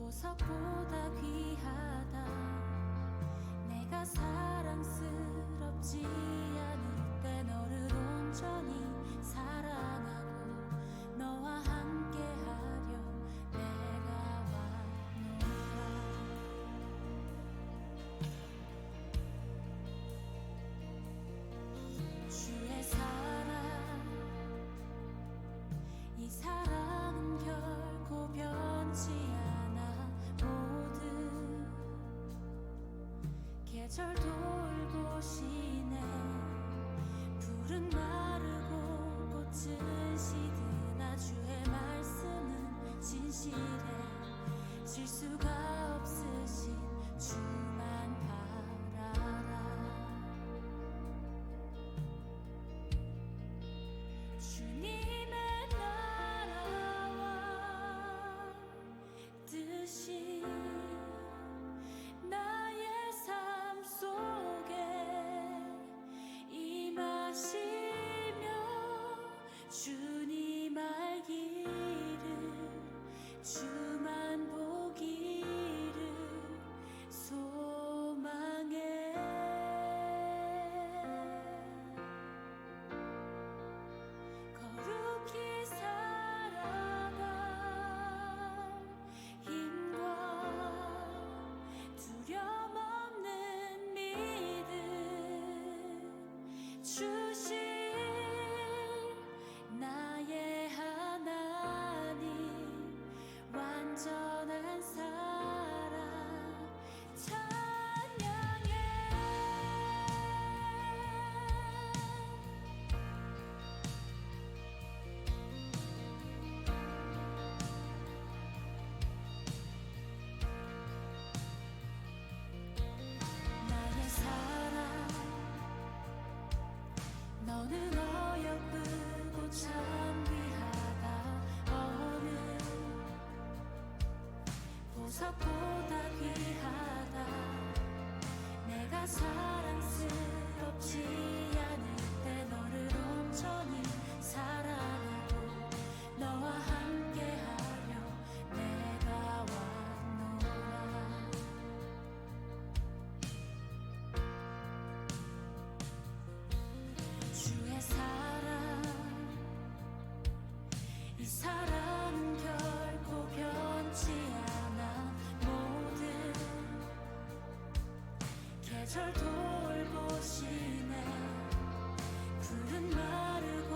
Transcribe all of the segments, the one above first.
보석보다 귀하다. 내가 사랑스럽지 않을 때 너를 온전히 사랑하고 너와 함께하려 내가 왔노라. 주의 사랑, 이 사랑은 결코 변치 않아. 모든 계절 돌보시네. 푸른 마르고 꽃은 시드나 주의 말씀은 진실해. 실수가 없으신 주만 바라라. 주님의 나라와 뜻이 나의 삶 속에 임하시며 주님 알기를 주만 보기를 소망해. 거룩히 살아갈 힘과 두려움 없는 믿음 주실 나의 하나님. 완전한 사랑 찬양해. 나의 사랑, 너는 어여쁘고 참 귀하다. 어느 보석보다 귀하다. 내가 사랑스럽지 않을 때 너를 온전히 사랑하고 너와 함께하려 내가 왔노라. 주의 사랑, 이 사랑은 결코 변치 않아. 모든 계절 돌보시네. 푸른 마르고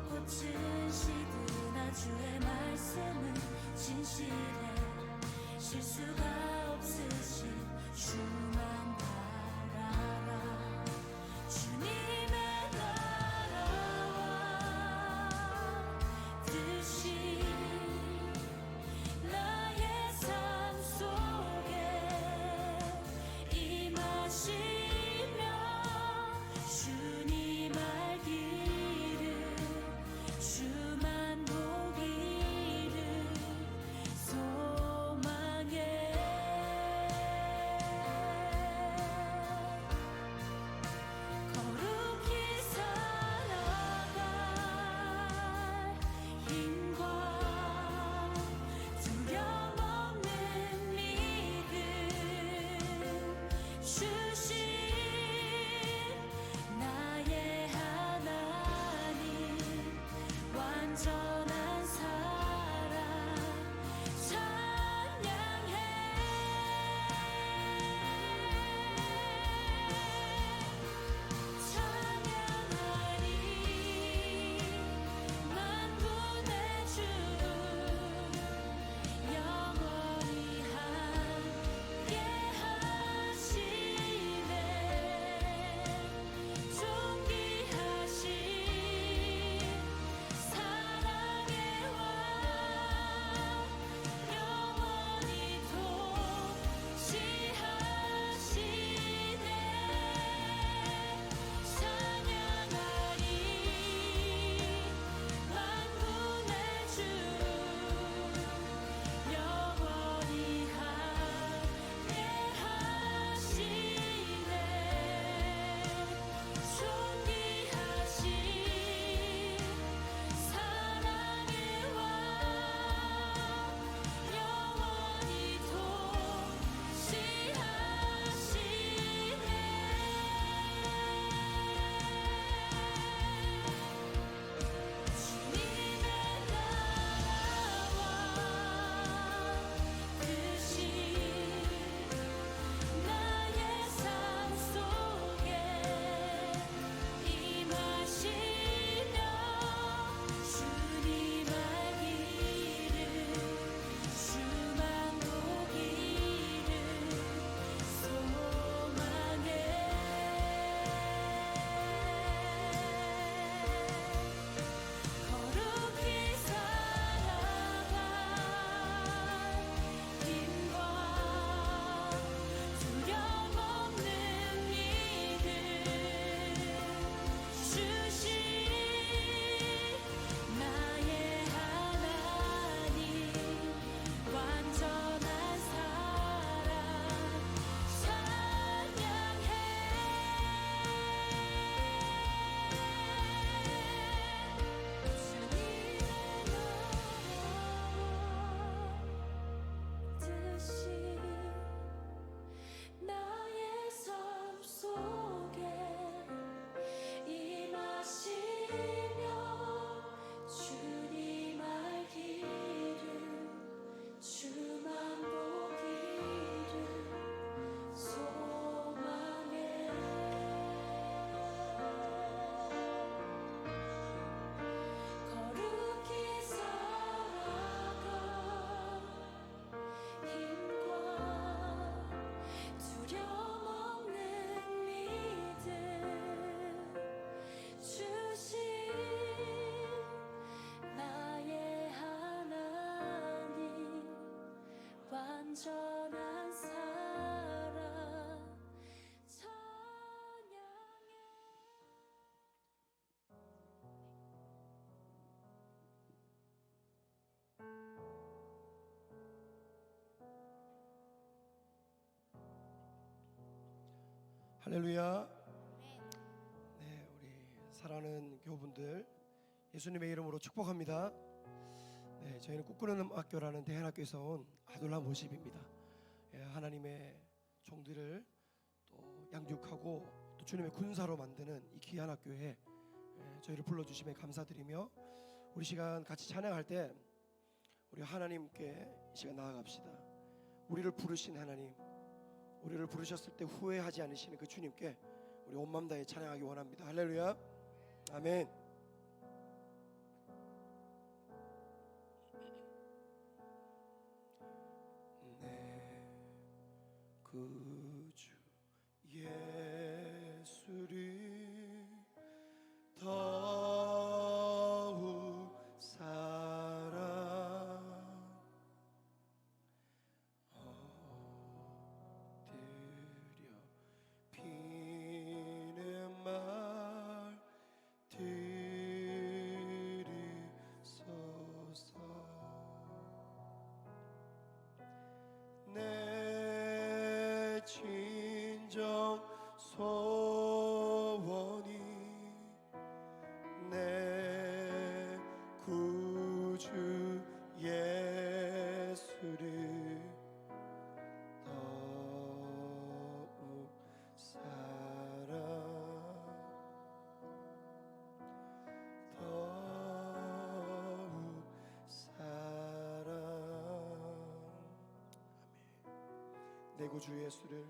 꽃은 시드나 주의 말씀은 진실해. 실수가 없으신 주만 바라라. 주님의 나라와 뜻이 나의 삶 속에 임하시며 주님 알기를 주만 보기를 소망해. 할렐루야. 네, 우리 사랑하는 교우분들 예수님의 이름으로 축복합니다. 네, 저희는 꿈꾸는 학교라는 대한학교에서 온 아둘람 모십입니다. 하나님의 종들을 또 양육하고 또 주님의 군사로 만드는 이 귀한 학교에 저희를 불러주심에 감사드리며 우리 시간 같이 찬양할 때 우리 하나님께 이 시간 나아갑시다. 우리를 부르신 하나님, 우리를 부르셨을 때 후회하지 않으시는 그 주님께 우리 온 마음 다해 찬양하기 원합니다. 할렐루야. 아멘. 내 구주 예수를 더욱 사랑 엎드려 비는 말 들으소서. 내 진정 소원이 내 구주 예수를 더욱 사랑 더욱 사랑. 아멘. 내 구주 예수를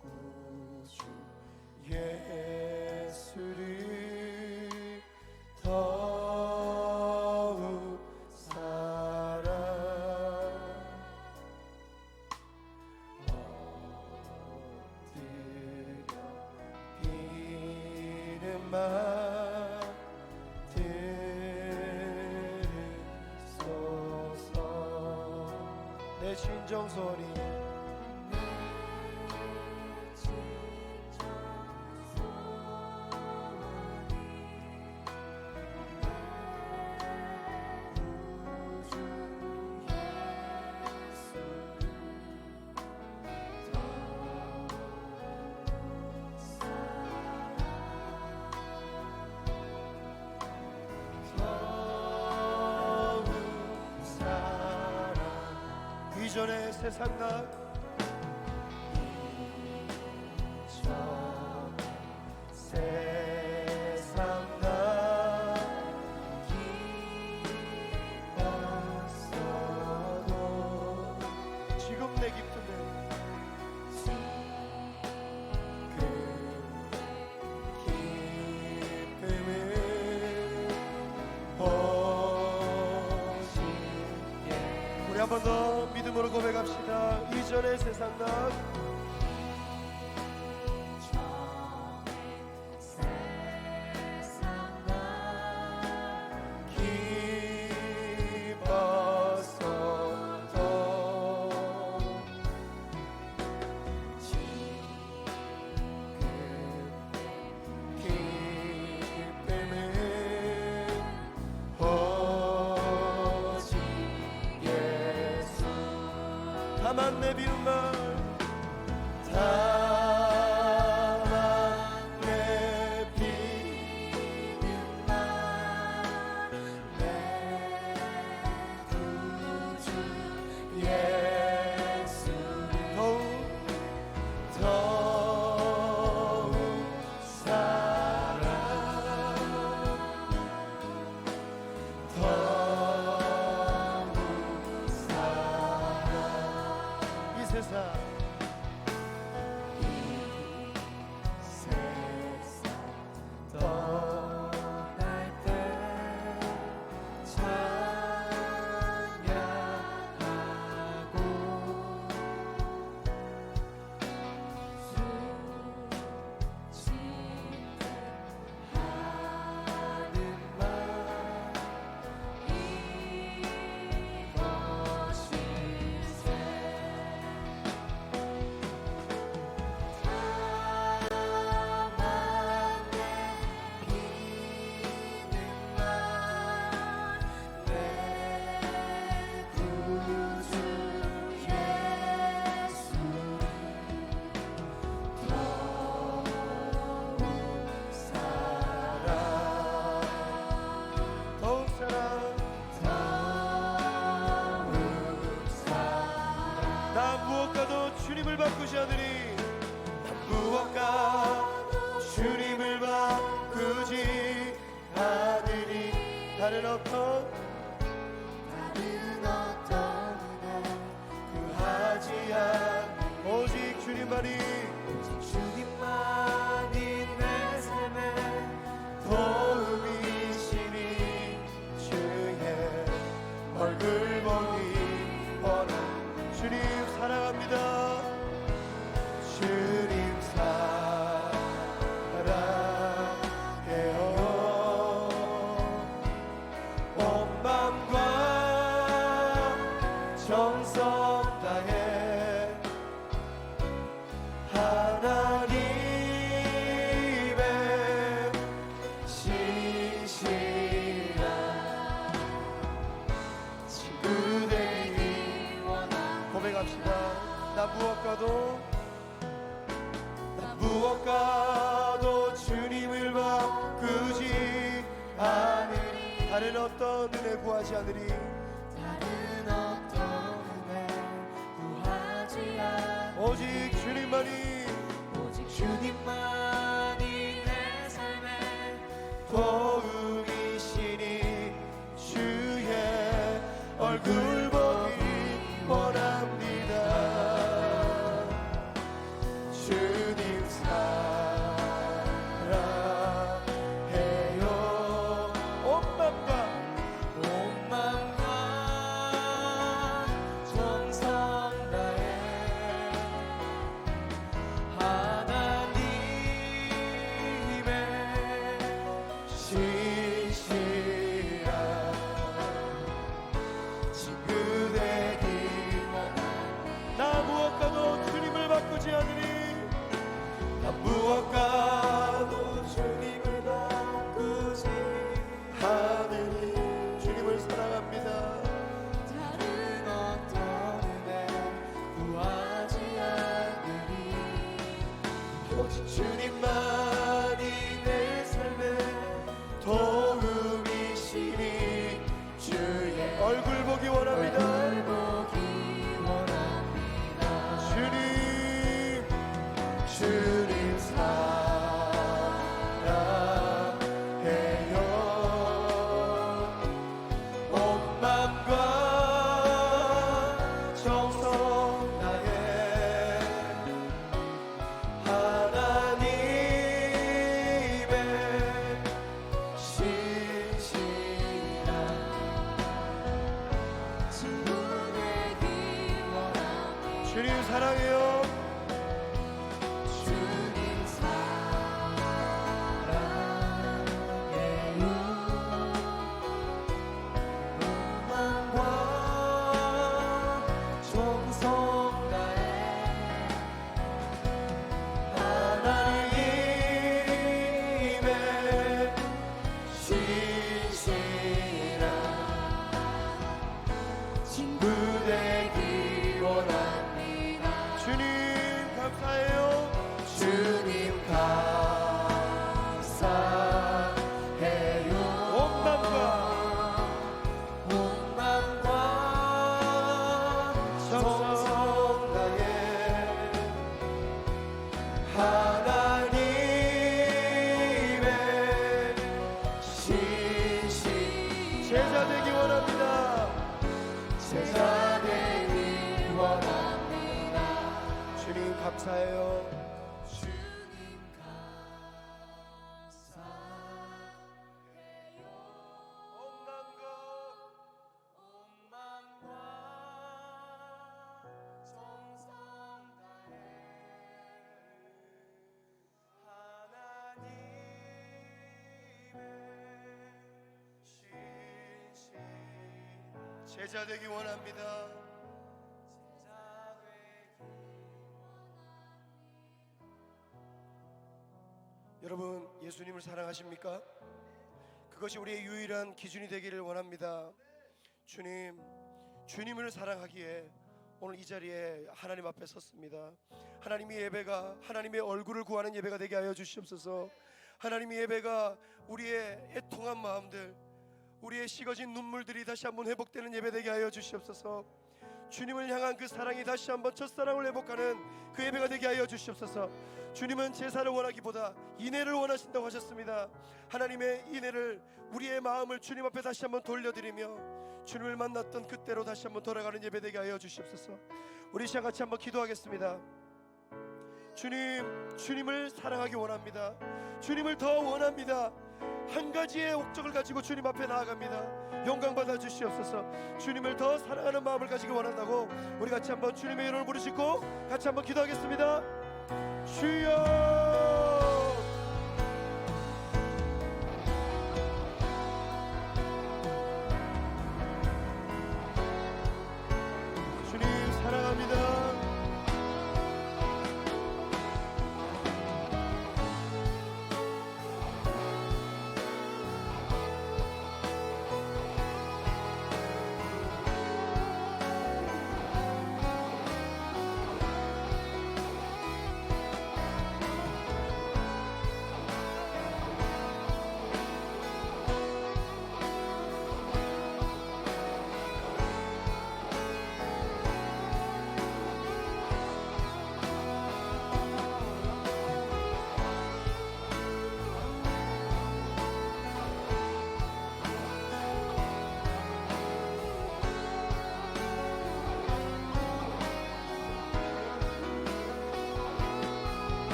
구주 예수를 더욱 사랑 엎드려 비는 말 들으소서. 내 진정소원이 이전의 세상 나 세상 나 기뻤어도 지금 내 기쁨에 그 기쁨을 보시게. 우리 한 번 더 믿음으로 고백합시다. 이전의 세상 나 다만 내 비운 말 다만 내 비운 말 내 구주 예수 더욱 사랑 더욱 사랑. 이 세상 떠날 때 찬양하고 하는 말 이것일세. 얼굴 보기 원한 주님 사랑합니다. 주님 사랑해요. 온 맘과 정성 다해 하나님의 신실한 친구 되기 고백합시다. 나 무엇과도 주님을 바꾸지 않으리. 다른 어떤 은혜 구하지 않으리. 다른 어떤 은혜 구하지 않으리. 오직 주님만이 주님만이 내 삶에 도움이시니 주의 얼굴 보기 원합니다. 주님 사랑해요. 온 맘과 정성 다해 하나님의 신실한 친구 되기 나 무엇과도 주님을 바꾸지 않으리. 나 무엇과도 주님을 바꾸지 않으리. 주님을 사랑합니다. 다른 어떤 은혜 구하지 않으리. 오직 주님만이 내 삶에 도움이시니 주의 얼굴 보기 원합니다. 보기 원합니다. 주님 사랑해요. 온 맘과 정성 다해 하나님의 신실한 친구 되기 원합니다. 주님 사랑해요. 주님 사랑해요. 마음과 정성 다해 하나님의 신실한 친구 되기 원합니다. 주님 감사해요. 주님 감사해요. 온 맘과 정성 다해 하나님의 신실 제자 되기 원합니다. 제자 되기 원합니다. 주님 감사해요. 주님 감사해요. 온 맘과 정성 다해 제자 되기 원합니다. 여러분 예수님을 사랑하십니까? 그것이 우리의 유일한 기준이 되기를 원합니다. 주님을 사랑하기에 오늘 이 자리에 하나님 앞에 섰습니다. 하나님의 예배가 하나님의 얼굴을 구하는 예배가 되게 하여 주시옵소서. 하나님의 예배가 우리의 애통한 마음들, 우리의 식어진 눈물들이 다시 한번 회복되는 예배 되게 하여 주시옵소서. 주님을 향한 그 사랑이 다시 한번 첫사랑을 회복하는 그 예배가 되게 하여 주시옵소서. 주님은 제사를 원하기보다 인애를 원하신다고 하셨습니다. 하나님의 인애를, 우리의 마음을 주님 앞에 다시 한번 돌려드리며 주님을 만났던 그때로 다시 한번 돌아가는 예배 되게 하여 주시옵소서. 우리 시간 같이 한번 기도하겠습니다. 주님을 사랑하기 원합니다. 주님을 더 원합니다. 한 가지의 목적을 가지고 주님 앞에 나아갑니다. 영광 받아 주시옵소서. 주님을 더 사랑하는 마음을 가지기 원한다고 우리 같이 한번 주님의 이름을 부르시고 같이 한번 기도하겠습니다. 주여, 주님 사랑합니다.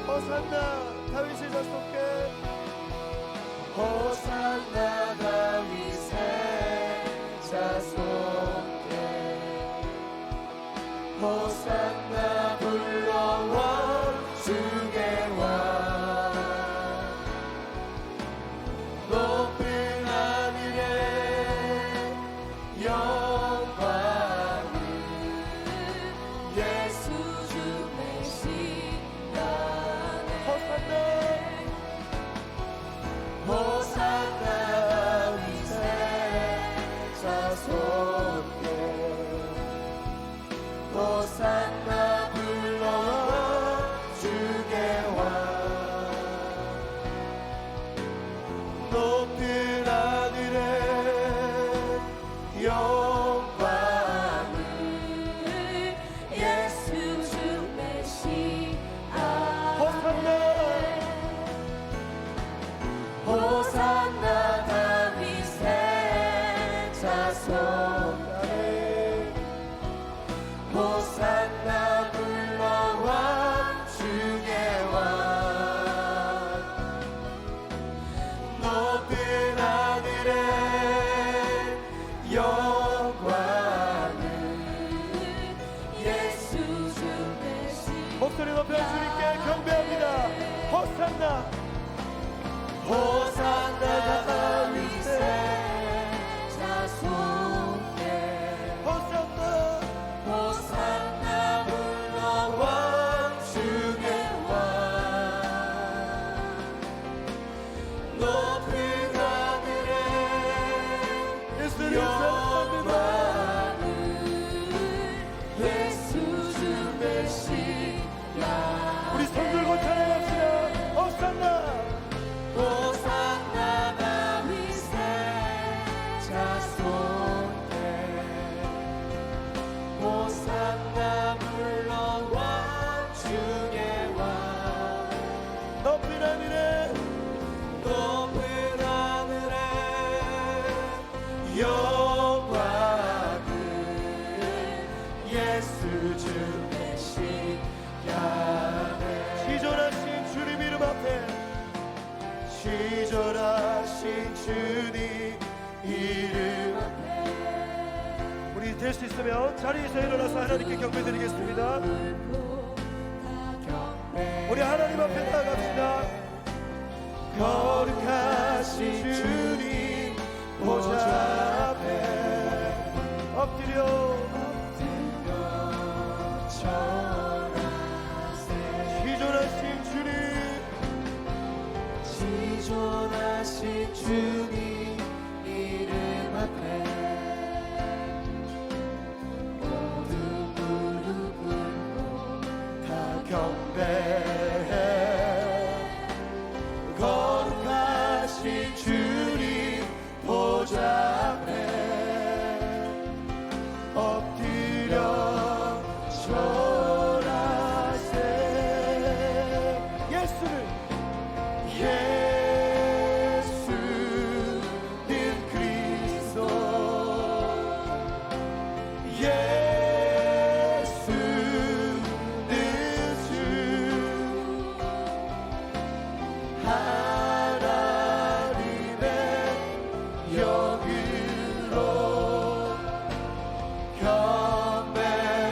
호산나 다윗의 자손께, 호산나 다윗의 자손께, 호산나 불러와 주께 와. 높은 하늘에 영광을 예수 주 메시아네. 호산나 다윗의 자손께, 호산나 불러와 주께 와. 높은 하늘에 영광을 예수 주 메시아네. 호산나 다윗의 자손께, 호산나 불러와 주께 와. 높은 하늘에 영광을 예수 주 메시아. 목소리 높여 주님께 경배합니다. 호산나, 호산나 다윗의 자손께, 호산나, 호산나 불러와 주께 와. 높은 하늘에 예수님 사랑합니다. 영광을 예수 주 메시아. 우리 손 들고 찬양합시다. 호산나, 호산나 다윗의 자손께, 호산나 불러와 주께 와. 높은 하늘에, 높은 하늘에 영광을 예수 주 메시아네. 시존하신 주님 이름 앞에, 시존하신 주님 이름 앞에 우리 될 수 있으면 자리에서 일어나서 하나님께 경배드리겠습니다. 우리 하나님 앞에 나아갑시다. 거룩하신 주님 보좌 앞에 엎드려 전하세. 시존하신 주님, 시존하신 주님 이름 앞에 경배해 거룩하신 주님 보좌 앞에 엎드려 절하세 예수는 그리스도 예수는 주 하나님의 영으로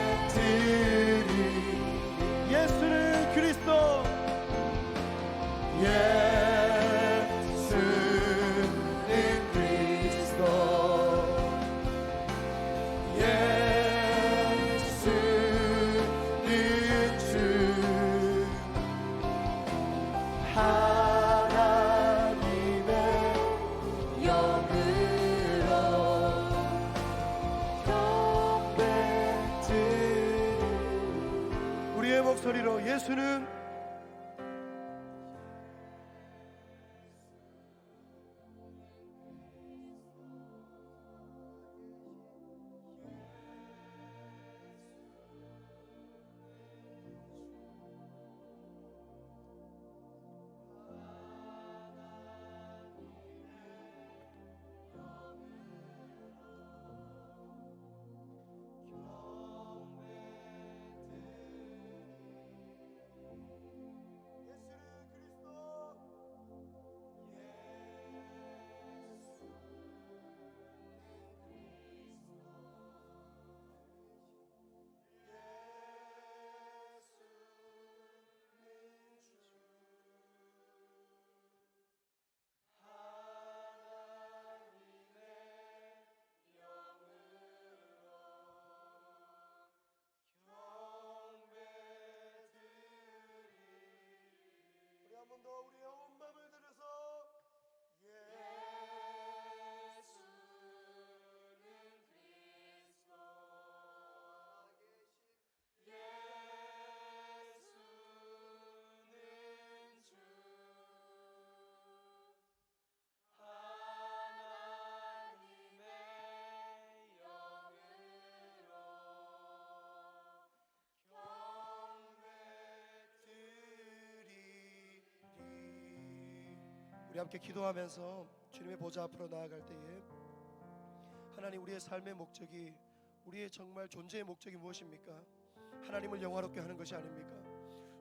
경배드리 예수는 그리스도 예수는 그리스도 예수는 주 하나님의 영으로 경배드리 우리의 목소리로 예수는 한 번 더 우리의 온 마음을 들여서 우리 함께 기도하면서 주님의 보좌 앞으로 나아갈 때에 하나님 우리의 삶의 목적이 우리의 정말 존재의 목적이 무엇입니까? 하나님을 영화롭게 하는 것이 아닙니까?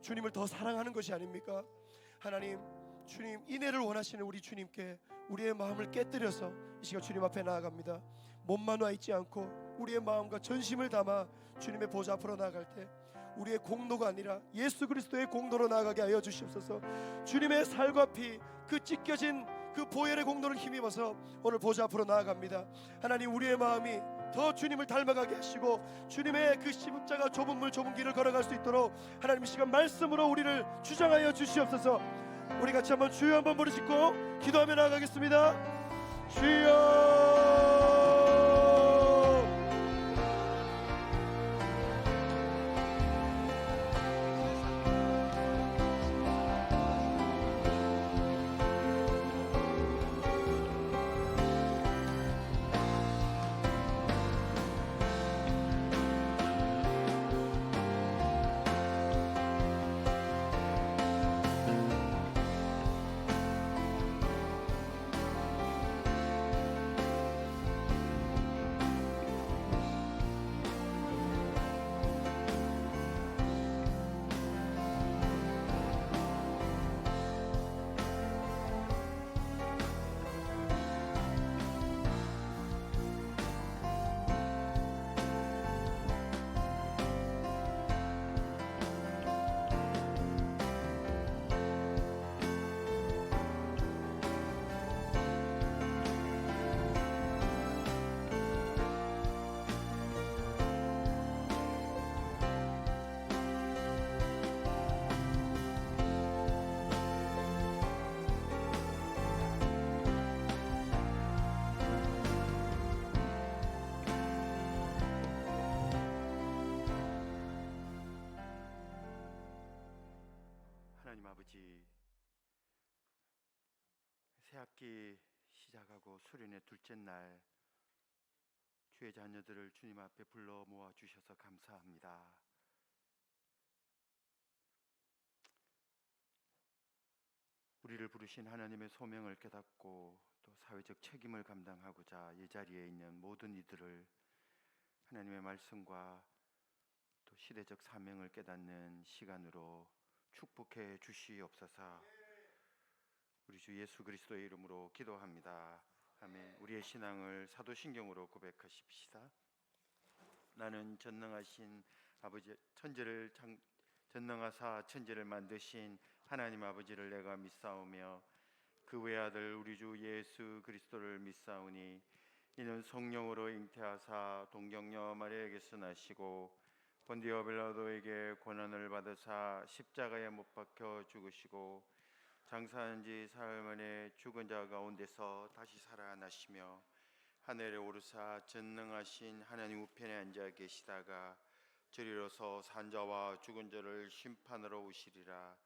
주님을 더 사랑하는 것이 아닙니까? 하나님 주님 인애를 원하시는 우리 주님께 우리의 마음을 깨뜨려서 이 시간 주님 앞에 나아갑니다. 몸만 와 있지 않고 우리의 마음과 전심을 담아 주님의 보좌 앞으로 나아갈 때 우리의 공로가 아니라 예수 그리스도의 공로로 나아가게 하여 주시옵소서. 주님의 살과 피 그 찢겨진 그 보혈의 공로를 힘입어서 오늘 보좌 앞으로 나아갑니다. 하나님 우리의 마음이 더 주님을 닮아가게 하시고 주님의 그 십자가 좁은 물 좁은 길을 걸어갈 수 있도록 하나님 이 시간 말씀으로 우리를 주장하여 주시옵소서. 우리 같이 한번 주여 한번 부르짖고 기도하며 나아가겠습니다. 주여 아버지, 새학기 시작하고 수련의 둘째 날 주의 자녀들을 주님 앞에 불러 모아 주셔서 감사합니다. 우리를 부르신 하나님의 소명을 깨닫고 또 사회적 책임을 감당하고자 이 자리에 있는 모든 이들을 하나님의 말씀과 또 시대적 사명을 깨닫는 시간으로 축복해 주시옵소서. 우리 주 예수 그리스도의 이름으로 기도합니다. 아멘. 우리의 신앙을 사도신경으로 고백하십시다. 나는 전능하신 아버지, 전능하사 천지를 만드신 하나님 아버지를 내가 믿사오며 그 외아들 우리 주 예수 그리스도를 믿사오니 이는 성령으로 잉태하사 동정녀 마리아에게서 나시고 본디오 빌라도에게 고난을 받으사 십자가에 못 박혀 죽으시고 장사한 지 사흘 만에 죽은 자 가운데서 다시 살아나시며 하늘에 오르사 전능하신 하나님 우편에 앉아 계시다가 저리로서 산자와 죽은 자를 심판하러 오시리라.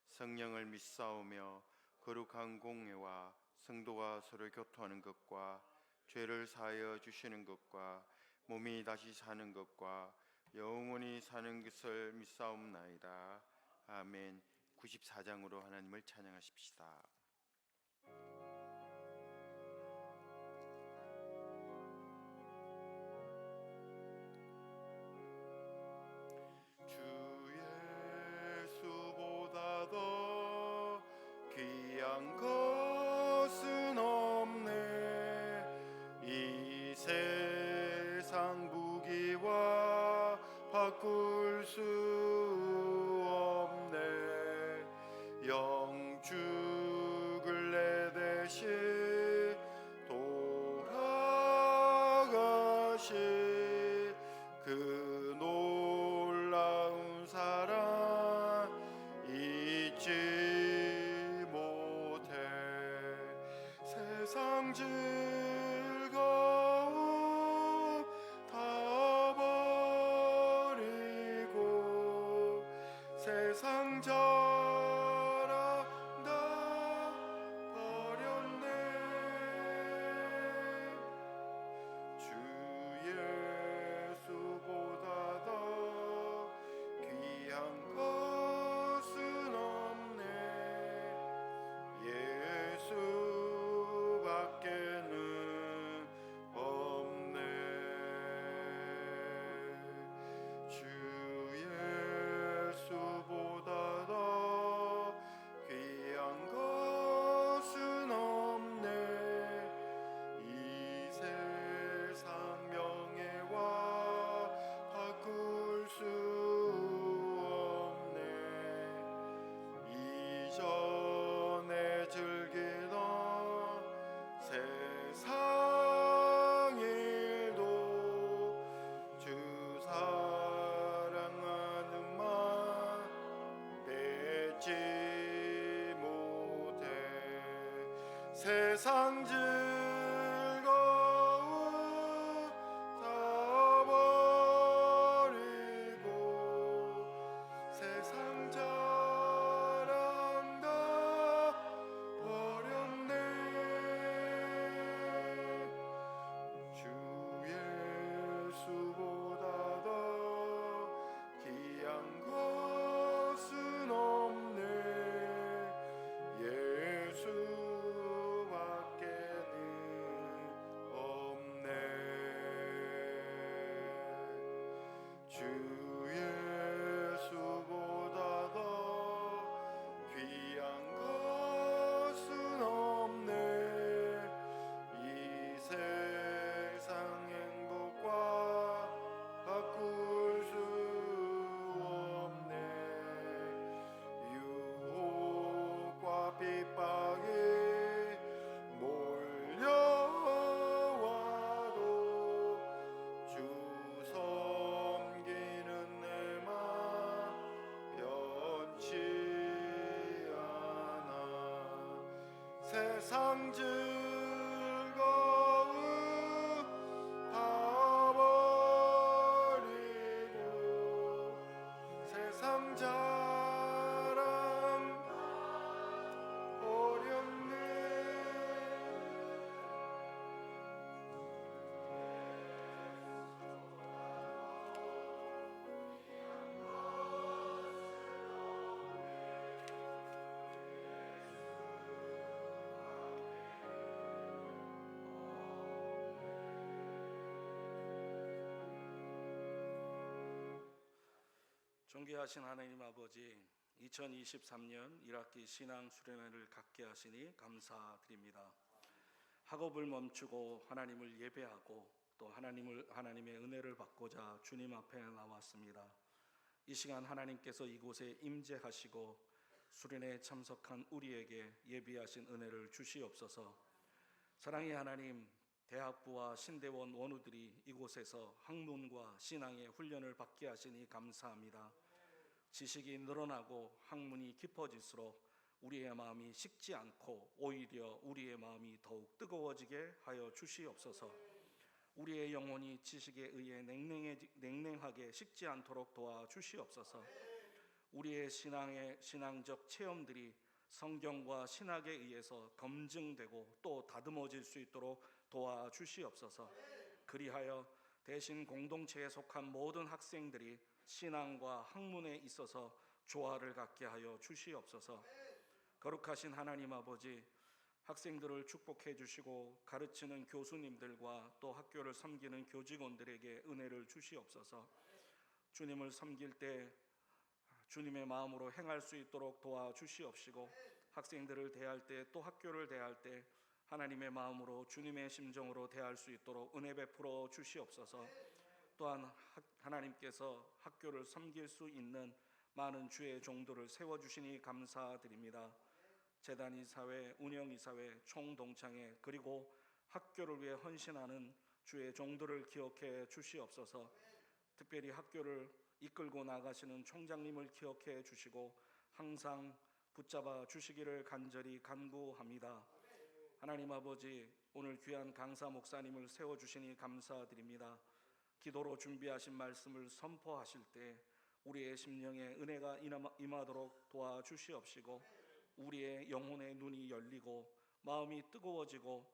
성령을 믿사오며 거룩한 공회와 성도가 서로 교통하는 것과 죄를 사하여 주시는 것과 몸이 다시 사는 것과 영원히 사는 것을 믿사옵나이다. 아멘. 94장으로 하나님을 찬양하십시다. 주 예수보다 더 귀한 것은 없네. 이 세상 부귀와 바꿀 수 없네. 영죽을 내 대신 돌아가신 그 놀라운 사랑 잊지 못해. 세상 즐거움 다 버리고 세상 자랑 다 버렸네. 주 예수보다 더 귀한 것은 없네. 예수밖에는 없네. 주 예수보다 더 귀한 것은 없네. 이 세상 명예와 바꿀 수 없네. 이전에 즐기던 세상 일도 주 사랑하는 맘 맺지 못해. 세상 즐거움 다 버리고 세상 자랑 다 버렸네. 주 예수보다 더 귀한 것은 없네. 예수밖에는 없네. 주 예수보다 더 귀한 것은 없네. 이 세상 행복과 바꿀 수 없네. 유혹과 핍박이 몰려와도 주 섬기는 내 맘 변치 않아. 세상 즐거움 다 버리고 세상 자랑 존귀하신 하나님 아버지, 2023년 1학기 신앙 수련회를 갖게 하시니 감사드립니다. 학업을 멈추고 하나님을 예배하고 또 하나님의 은혜를 받고자 주님 앞에 나왔습니다. 이 시간 하나님께서 이곳에 임재하시고 수련회에 참석한 우리에게 예비하신 은혜를 주시옵소서. 사랑의 하나님, 대학부와 신대원 원우들이 이곳에서 학문과 신앙의 훈련을 받게 하시니 감사합니다. 지식이 늘어나고 학문이 깊어질수록 우리의 마음이 식지 않고 오히려 우리의 마음이 더욱 뜨거워지게 하여 주시옵소서. 우리의 영혼이 지식에 의해 냉랭하게 식지 않도록 도와주시옵소서. 우리의 신앙적 체험들이 성경과 신학에 의해서 검증되고 또 다듬어질 수 있도록 도와주시옵소서. 그리하여 대신 공동체에 속한 모든 학생들이 신앙과 학문에 있어서 조화를 갖게 하여 주시옵소서. 거룩하신 하나님 아버지, 학생들을 축복해 주시고 가르치는 교수님들과 또 학교를 섬기는 교직원들에게 은혜를 주시옵소서. 주님을 섬길 때 주님의 마음으로 행할 수 있도록 도와주시옵시고, 학생들을 대할 때 또 학교를 대할 때 하나님의 마음으로 주님의 심정으로 대할 수 있도록 은혜 베풀어 주시옵소서. 또한 하나님께서 학교를 섬길 수 있는 많은 주의 종들을 세워주시니 감사드립니다. 재단이사회, 운영이사회, 총동창회, 그리고 학교를 위해 헌신하는 주의 종들을 기억해 주시옵소서. 특별히 학교를 이끌고 나가시는 총장님을 기억해 주시고 항상 붙잡아 주시기를 간절히 간구합니다. 하나님 아버지, 오늘 귀한 강사 목사님을 세워주시니 감사드립니다. 기도로 준비하신 말씀을 선포하실 때 우리의 심령에 은혜가 임하도록 도와주시옵시고, 우리의 영혼의 눈이 열리고 마음이 뜨거워지고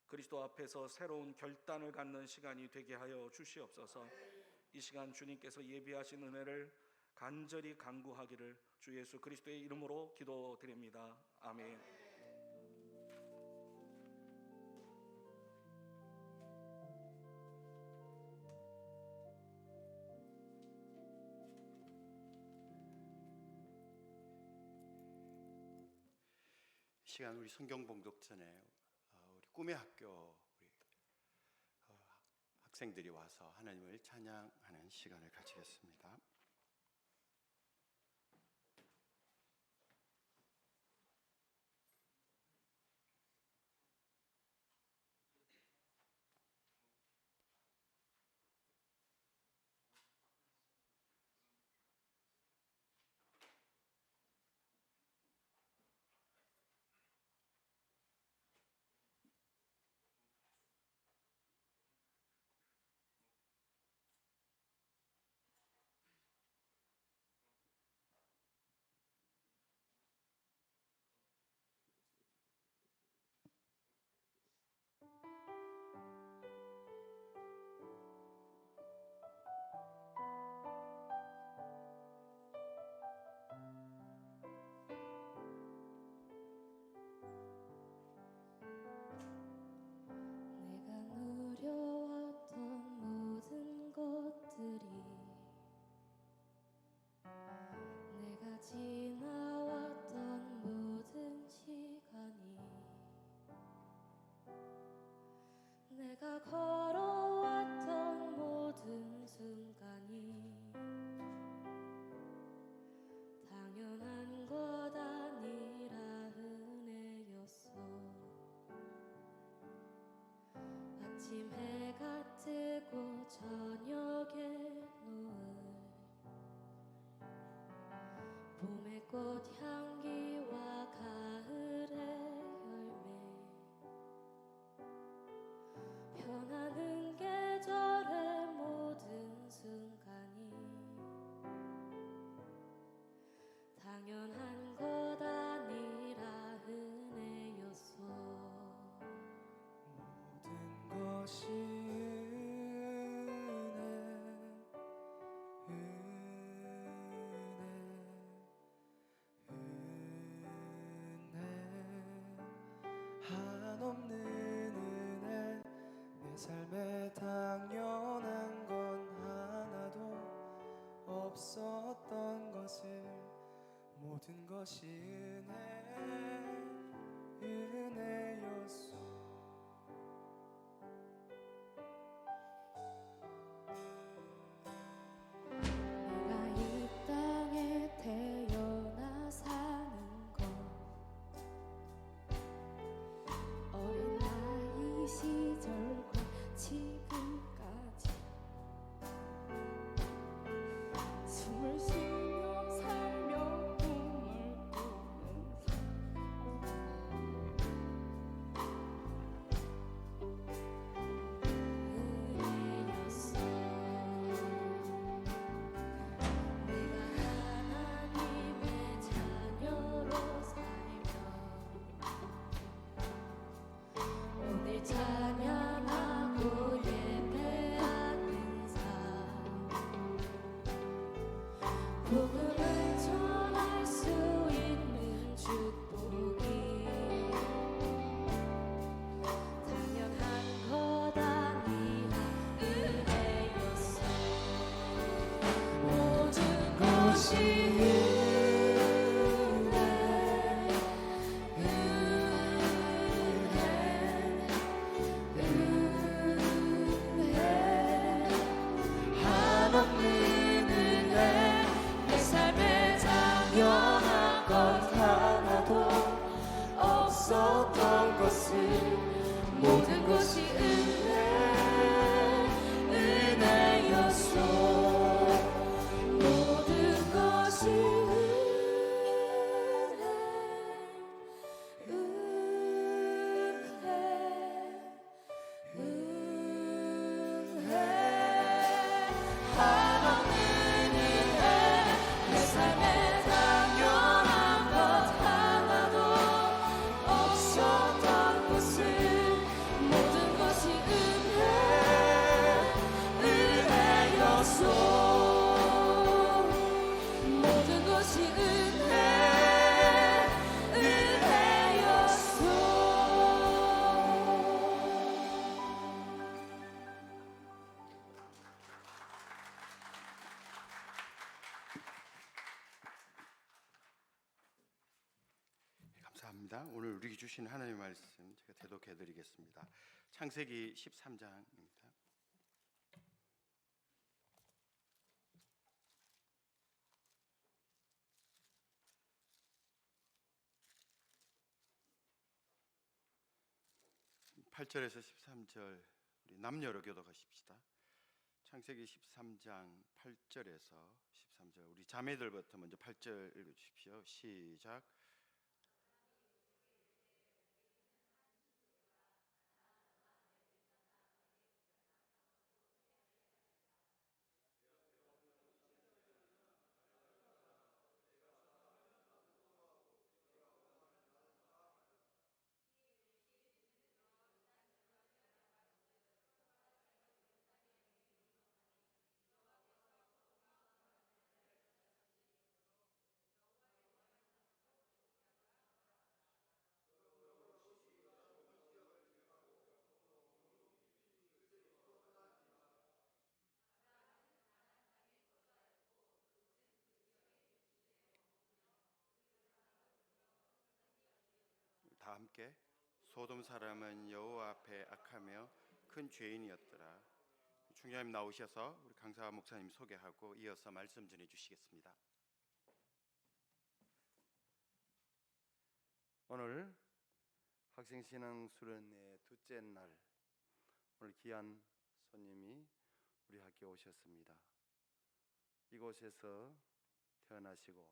그리스도 앞에서 새로운 결단을 갖는 시간이 되게 하여 주시옵소서. 이 시간 주님께서 예비하신 은혜를 간절히 간구하기를 주 예수 그리스도의 이름으로 기도드립니다. 아멘. 시간 우리 성경 봉독 전에 우리 꿈의 학교 우리 학생들이 와서 하나님을 찬양하는 시간을 가지겠습니다. 내가 누려왔던 모든 것들이, 내가 지나왔던 모든 시간이, 내가 걸어왔던 모든 순간이 당연한 것 아니라 은혜였어. 아침 해가 뜨고 저녁에 노을, 봄의 꽃향기와 가을의 열매, 변하는 계절의 모든 순간이 당연한 것 아니라 은혜였어. 모든 것이 은혜 한없는 은혜. 내 삶에 당연한 건 하나도 없었던 없었던 것을 모든 것이 은혜였소. 내가 이 땅에 태어나 사는 건 어린 나이 시절과 지금까지 숨을 쉬며 살며 꿈을 꾸면서 은혜였어. 내가 하나님의 자녀로 살며 오늘 찬양하고 예배하는 삶, 복음을 전할 수 있는 축복이 당연한 것 아니라 은혜였어. 모든 것이 한없는 은혜, 내 삶에 당연한 것 하나도 없었던 것을 모든 것이 은혜였소. 모든 것이 한없는 은혜, 내 삶에 당연한 것 하나도 없었던 것을 모든 것이 은혜였소. 모든 것이 은혜였소. 감사합니다. 오늘 우리에게 주신 하나님의 말씀 제가 대독해 드리겠습니다. 창세기 13장입니다. (8절에서) 13절 우리 남녀로 교독하십시다. 창세기 13장 8절에서 13절 우리 자매들부터 먼저 8절 읽어주십시오. 시작. 다 함께. 소돔 사람은 여호와 앞에 악하며 큰 죄인이었더라. 총장님 나오셔서 우리 강사 목사님 소개하고 이어서 말씀 전해 주시겠습니다. 오늘 학생신앙 수련회 둘째 날, 오늘 귀한 손님이 우리 학교에 오셨습니다. 이곳에서 태어나시고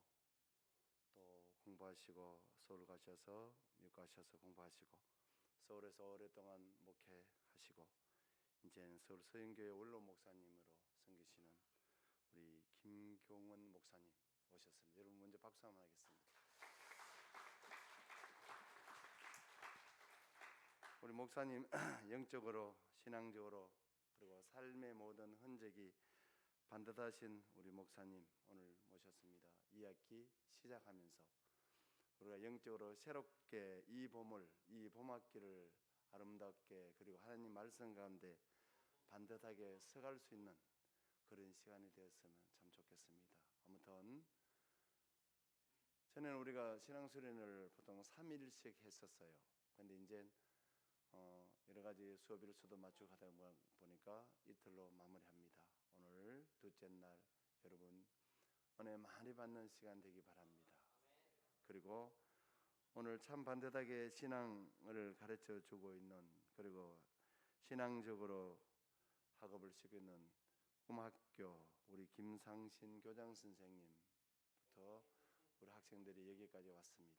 또 공부하시고 서울 가셔서 미국 가셔서 공부하시고 서울에서 오랫동안 목회하시고 이제 서울 서영교회 원로 목사님으로 섬기시는 우리 김경원 목사님 오셨습니다. 여러분 먼저 박수 한번 하겠습니다. 우리 목사님 영적으로 신앙적으로 그리고 삶의 모든 흔적이 반듯하신 우리 목사님 오늘 모셨습니다. 2학기 시작하면서 우리가 영적으로 새롭게 이 봄학기를 아름답게 그리고 하나님 말씀 가운데 반듯하게 서갈 수 있는 그런 시간이 되었으면 참 좋겠습니다. 아무튼 전에는 우리가 신앙수련을 보통 3일씩 했었어요. 근데 이제 여러 가지 수업 일수도 맞추고 하다 보니까 이틀로 마무리합니다. 오늘 둘째 날 여러분 은혜 많이 받는 시간 되기 바랍니다. 그리고 오늘 참 반듯하게 신앙을 가르쳐 주고 있는, 그리고 신앙적으로 학업을 시키고 있는 꿈학교 우리 김상신 교장 선생님부터 우리 학생들이 여기까지 왔습니다.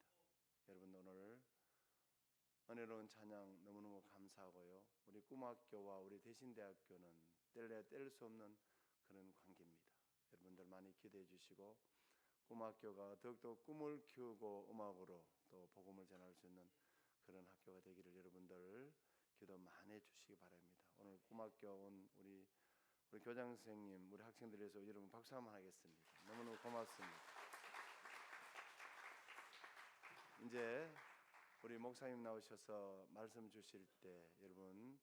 여러분 오늘 은혜로운 찬양 너무너무 감사하고요. 우리 꿈학교와 우리 대신대학교는 뗄래야 뗄 수 없는 그런 관계입니다. 여러분들 많이 기대해 주시고 꿈학교가 더욱더 꿈을 키우고 음악으로 또 복음을 전할 수 있는 그런 학교가 되기를 여러분들 기도 많이 해주시기 바랍니다. 오늘 꿈학교 온 우리 교장 선생님, 우리 학생들 위해서 여러분 박수 한번 하겠습니다. 너무너무 고맙습니다. 이제 우리 목사님 나오셔서 말씀 주실 때 여러분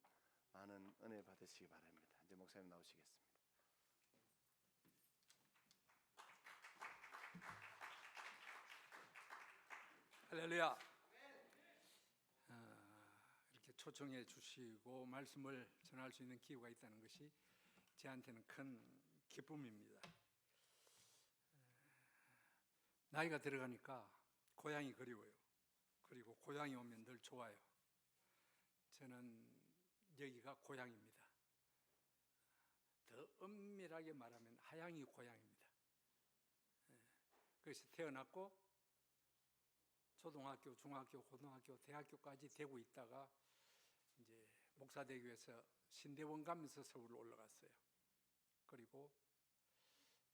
많은 은혜 받으시기 바랍니다. 이제 목사님 나오시겠습니다. 할렐루야. 이렇게 초청해 주시고 말씀을 전할 수 있는 기회가 있다는 것이 저한테는 큰 기쁨입니다. 나이가 들어가니까 고향이 그리워요. 그리고 고향이 오면 늘 좋아요. 저는 여기가 고향입니다. 더 엄밀하게 말하면 하양이 고향입니다. 그래서 태어났고 초등학교, 중학교, 고등학교, 대학교까지 되고 있다가 이제 목사대교에서 신대원 가면서 서울로 올라갔어요. 그리고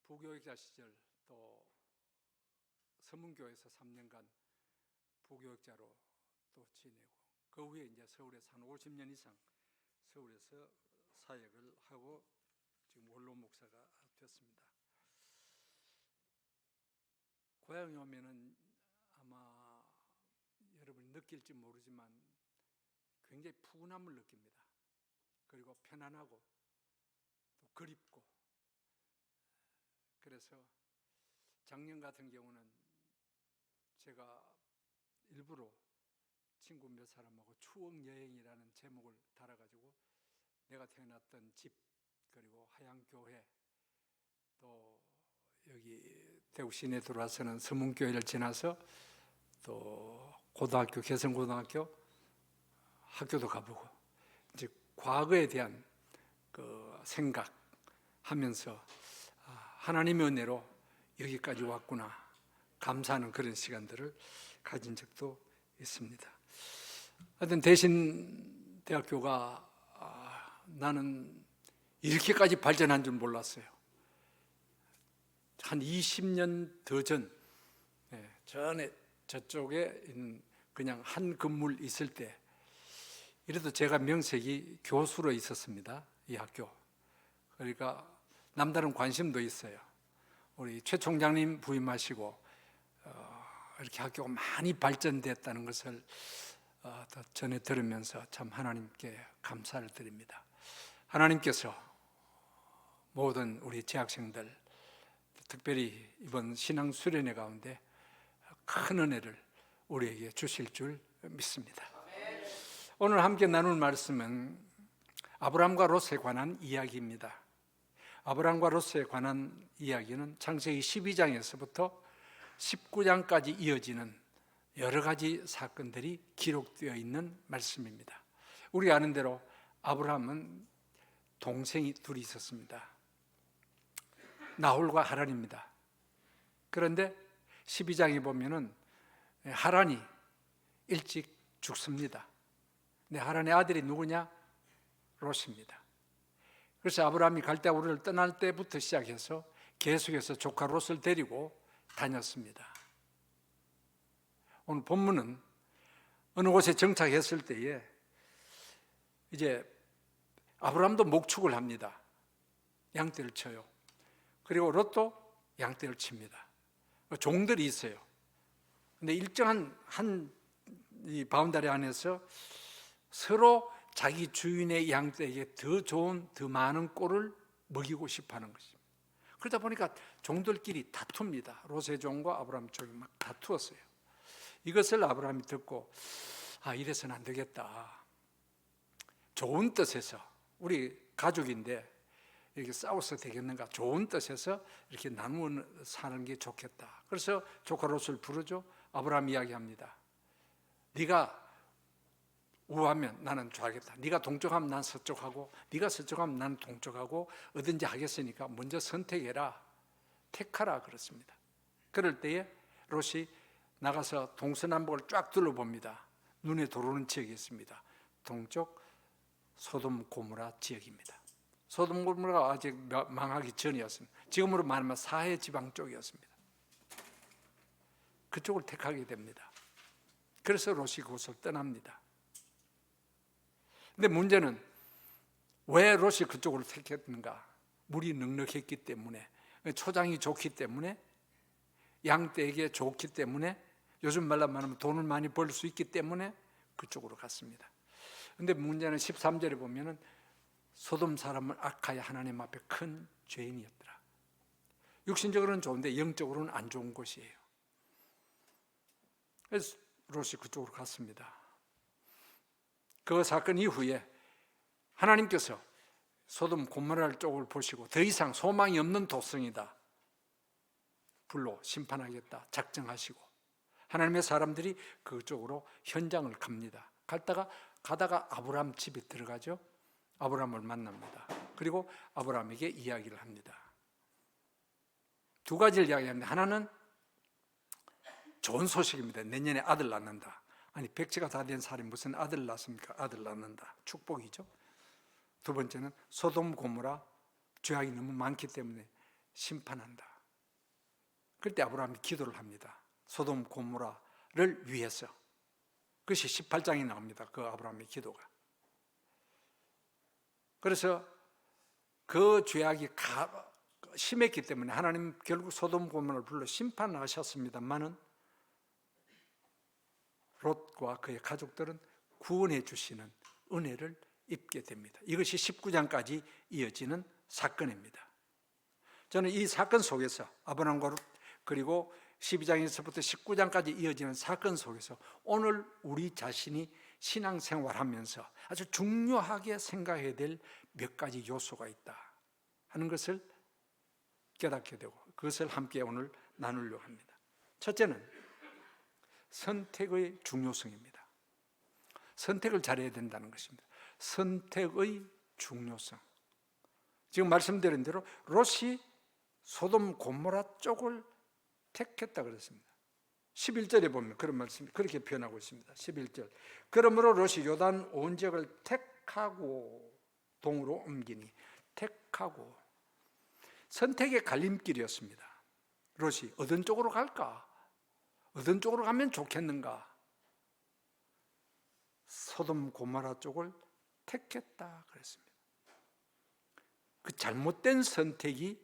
부교육자 시절 또 서문교에서 3년간 부교육자로 또 지내고 그 후에 이제 서울에서 한 50년 이상 서울에서 사역을 하고 지금 원로 목사가 됐습니다. 고향에 오면은 아마 여러분이 느낄지 모르지만 굉장히 푸근함을 느낍니다. 그리고 편안하고 또 그립고, 그래서 작년 같은 경우는 제가 일부러 친구 몇 사람하고 추억 여행이라는 제목을 달아가지고 내가 태어났던 집, 그리고 하양교회, 또 여기 대구 시내 들어와서는 서문교회를 지나서 또 고등학교, 개성고등학교 학교도 가보고 이제 과거에 대한 그 생각하면서 하나님의 은혜로 여기까지 왔구나 감사하는 그런 시간들을 가진 적도 있습니다. 하여튼 대신대학교가 나는 이렇게까지 발전한 줄 몰랐어요. 한 20년 더 전에 저쪽에 있는 그냥 한 건물 있을 때, 이래도 제가 명색이 교수로 있었습니다. 이 학교. 그러니까 남다른 관심도 있어요. 우리 최 총장님 부임하시고 이렇게 학교가 많이 발전됐다는 것을 전해 들으면서 참 하나님께 감사를 드립니다. 하나님께서 모든 우리 재학생들, 특별히 이번 신앙 수련회 가운데 큰 은혜를 우리에게 주실 줄 믿습니다. 오늘 함께 나눌 말씀은 아브라함과 롯에 관한 이야기입니다. 아브라함과 롯에 관한 이야기는 창세기 12장에서부터 19장까지 이어지는 여러 가지 사건들이 기록되어 있는 말씀입니다. 우리가 아는 대로 아브라함은 동생이 둘이 있었습니다. 나홀과 하란입니다. 그런데 12장에 보면은 하란이 일찍 죽습니다. 근데 하란의 아들이 누구냐? 롯입니다. 그래서 아브라함이 갈대아우르를 떠날 때부터 시작해서 계속해서 조카 롯을 데리고 다녔습니다. 오늘 본문은 어느 곳에 정착했을 때에 이제 아브라함도 목축을 합니다. 양떼를 쳐요. 그리고 롯도 양떼를 칩니다. 종들이 있어요. 근데 일정한 이 바운다리 안에서 서로 자기 주인의 양떼에게 더 좋은, 더 많은 꼴을 먹이고 싶어 하는 것입니다. 그러다 보니까 종들끼리 다툽니다. 롯의 종과 아브라함 쪽이 막 다투었어요. 이것을 아브라함이 듣고 이래서는 안 되겠다. 좋은 뜻에서 우리 가족인데 이렇게 싸워서 되겠는가? 좋은 뜻에서 이렇게 나누어 사는 게 좋겠다. 그래서 조카 롯을 부르죠. 아브라함 이야기합니다. 네가 우하면 나는 좌하겠다. 네가 동쪽하면 난 서쪽하고, 네가 서쪽하면 난 동쪽하고, 어딘지 하겠으니까 먼저 선택해라. 택하라 그렇습니다. 그럴 때에 롯이 나가서 동서남북을 쫙 둘러봅니다. 눈에 들어오는 지역이 있습니다. 동쪽 소돔 고모라 지역입니다. 소돔 고모라가 아직 망하기 전이었습니다. 지금으로 말하면 사해 지방 쪽이었습니다. 그쪽을 택하게 됩니다. 그래서 롯이 그곳을 떠납니다. 근데 문제는 왜 롯이 그쪽으로 택했는가? 물이 넉넉했기 때문에, 초장이 좋기 때문에, 양떼에게 좋기 때문에, 요즘 말로 말하면 돈을 많이 벌 수 있기 때문에 그쪽으로 갔습니다. 근데 문제는 13절에 보면은 소돔 사람은 악하여 하나님 앞에 큰 죄인이었더라. 육신적으로는 좋은데 영적으로는 안 좋은 곳이에요. 그래서 롯이 그쪽으로 갔습니다. 그 사건 이후에 하나님께서 소돔 고모라 쪽을 보시고 더 이상 소망이 없는 도성이다, 불로 심판하겠다 작정하시고 하나님의 사람들이 그쪽으로 현장을 갑니다. 가다가 아브라함 집에 들어가죠. 아브라함을 만납니다. 그리고 아브라함에게 이야기를 합니다. 두 가지를 이야기합니다. 하나는 좋은 소식입니다. 내년에 아들 낳는다. 아니, 백지가 다 된 사람이 무슨 아들 낳습니까? 아들 낳는다. 축복이죠. 두 번째는 소돔 고모라 죄악이 너무 많기 때문에 심판한다. 그때 아브라함이 기도를 합니다. 소돔 고모라를 위해서. 그것이 18장에 나옵니다. 그 아브라함의 기도가. 그래서 그 죄악이 심했기 때문에 하나님 결국 소돔 고모라를 불러 심판하셨습니다만은 롯과 그의 가족들은 구원해 주시는 은혜를 입게 됩니다. 이것이 19장까지 이어지는 사건입니다. 저는 이 사건 속에서 아브라함과 롯, 그리고 12장에서부터 19장까지 이어지는 사건 속에서 오늘 우리 자신이 신앙생활하면서 아주 중요하게 생각해야 될 몇 가지 요소가 있다 하는 것을 깨닫게 되고 그것을 함께 오늘 나누려고 합니다. 첫째는 선택의 중요성입니다. 선택을 잘해야 된다는 것입니다. 선택의 중요성. 지금 말씀드린 대로 롯이 소돔 고모라 쪽을 택했다 그랬습니다. 11절에 보면 그런 말씀이 그렇게 표현하고 있습니다. 11절. 그러므로 롯이 요단 온 지역을 택하고 동으로 옮기니. 택하고. 선택의 갈림길이었습니다. 롯이 어떤 쪽으로 갈까? 어떤 쪽으로 가면 좋겠는가? 소돔 고모라 쪽을 택했다 그랬습니다. 그 잘못된 선택이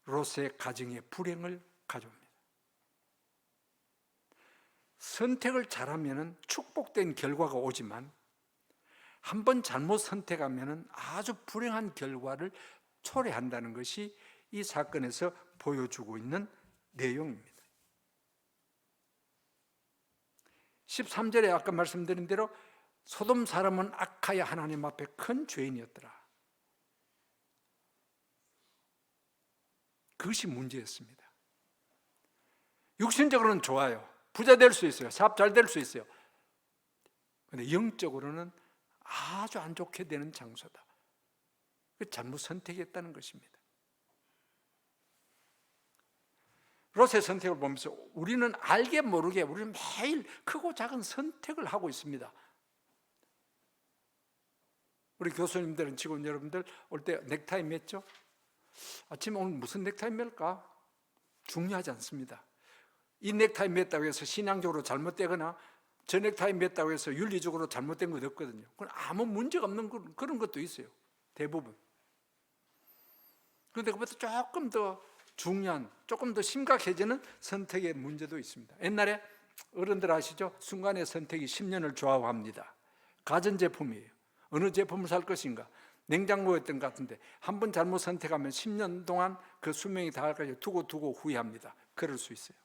롯의 가정의 불행을 가져옵니다. 선택을 잘하면 축복된 결과가 오지만 한번 잘못 선택하면 아주 불행한 결과를 초래한다는 것이 이 사건에서 보여주고 있는 내용입니다. 13절에 아까 말씀드린 대로 소돔 사람은 악하여 하나님 앞에 큰 죄인이었더라. 그것이 문제였습니다. 육신적으로는 좋아요. 부자 될 수 있어요. 사업 잘 될 수 있어요. 그런데 영적으로는 아주 안 좋게 되는 장소다. 잘못 선택했다는 것입니다. 롯의 선택을 보면서 우리는 알게 모르게 우리는 매일 크고 작은 선택을 하고 있습니다. 우리 교수님들은 직원 여러분들 올 때 넥타이 맸죠? 아침에 오늘 무슨 넥타이 맬까? 중요하지 않습니다. 이 넥타이 맸다고 해서 신앙적으로 잘못되거나 저 넥타이 맸다고 해서 윤리적으로 잘못된 것 없거든요. 그건 아무 문제가 없는 그런 것도 있어요. 대부분. 그런데 그것보다 조금 더 중요한, 조금 더 심각해지는 선택의 문제도 있습니다. 옛날에 어른들 아시죠? 순간의 선택이 10년을 좌우합니다. 가전제품이에요. 어느 제품을 살 것인가? 냉장고였던 것 같은데 한 번 잘못 선택하면 10년 동안 그 수명이 다가까지 두고 후회합니다. 그럴 수 있어요.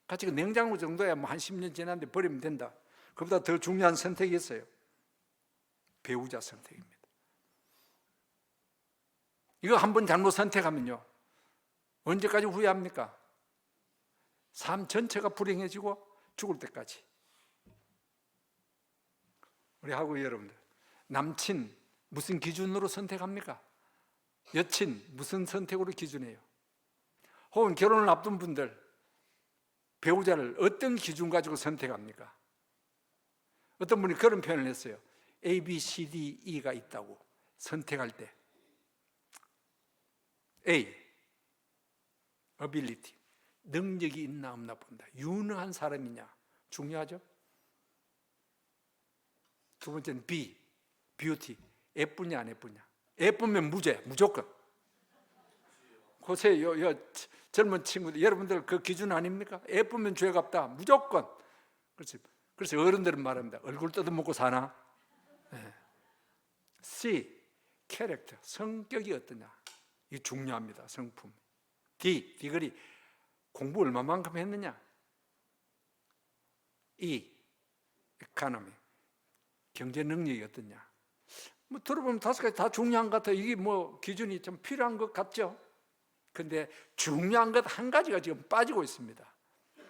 같이 그 냉장고 정도야 뭐 한 10년 지났는데 버리면 된다. 그보다 더 중요한 선택이 있어요. 배우자 선택입니다. 이거 한 번 잘못 선택하면요, 언제까지 후회합니까? 삶 전체가 불행해지고 죽을 때까지. 우리 하고 여러분들, 남친 무슨 기준으로 선택합니까? 여친 무슨 선택으로 기준해요? 혹은 결혼을 앞둔 분들, 배우자를 어떤 기준 가지고 선택합니까? 어떤 분이 그런 표현을 했어요. A, B, C, D, E가 있다고 선택할 때. A, ability, 능력이 있나 없나 본다. 유능한 사람이냐, 중요하죠. 두 번째는 B, beauty, 예쁘냐 안 예쁘냐. 예쁘면 무조건. 고세 젊은 친구들, 여러분들 그 기준 아닙니까? 예쁘면 죄갑다, 무조건. 그래서 어른들은 말합니다. 얼굴 뜯어먹고 사나? 네. C, 캐릭터, 성격이 어떠냐. 이 중요합니다. 성품. D, 디그리, 공부 얼마만큼 했느냐. E, economy, 경제 능력이 어떠냐. 뭐 들어보면 5가지 다 중요한 것 같아요. 이게 뭐 기준이 좀 필요한 것 같죠. 근데 중요한 것 한 가지가 지금 빠지고 있습니다.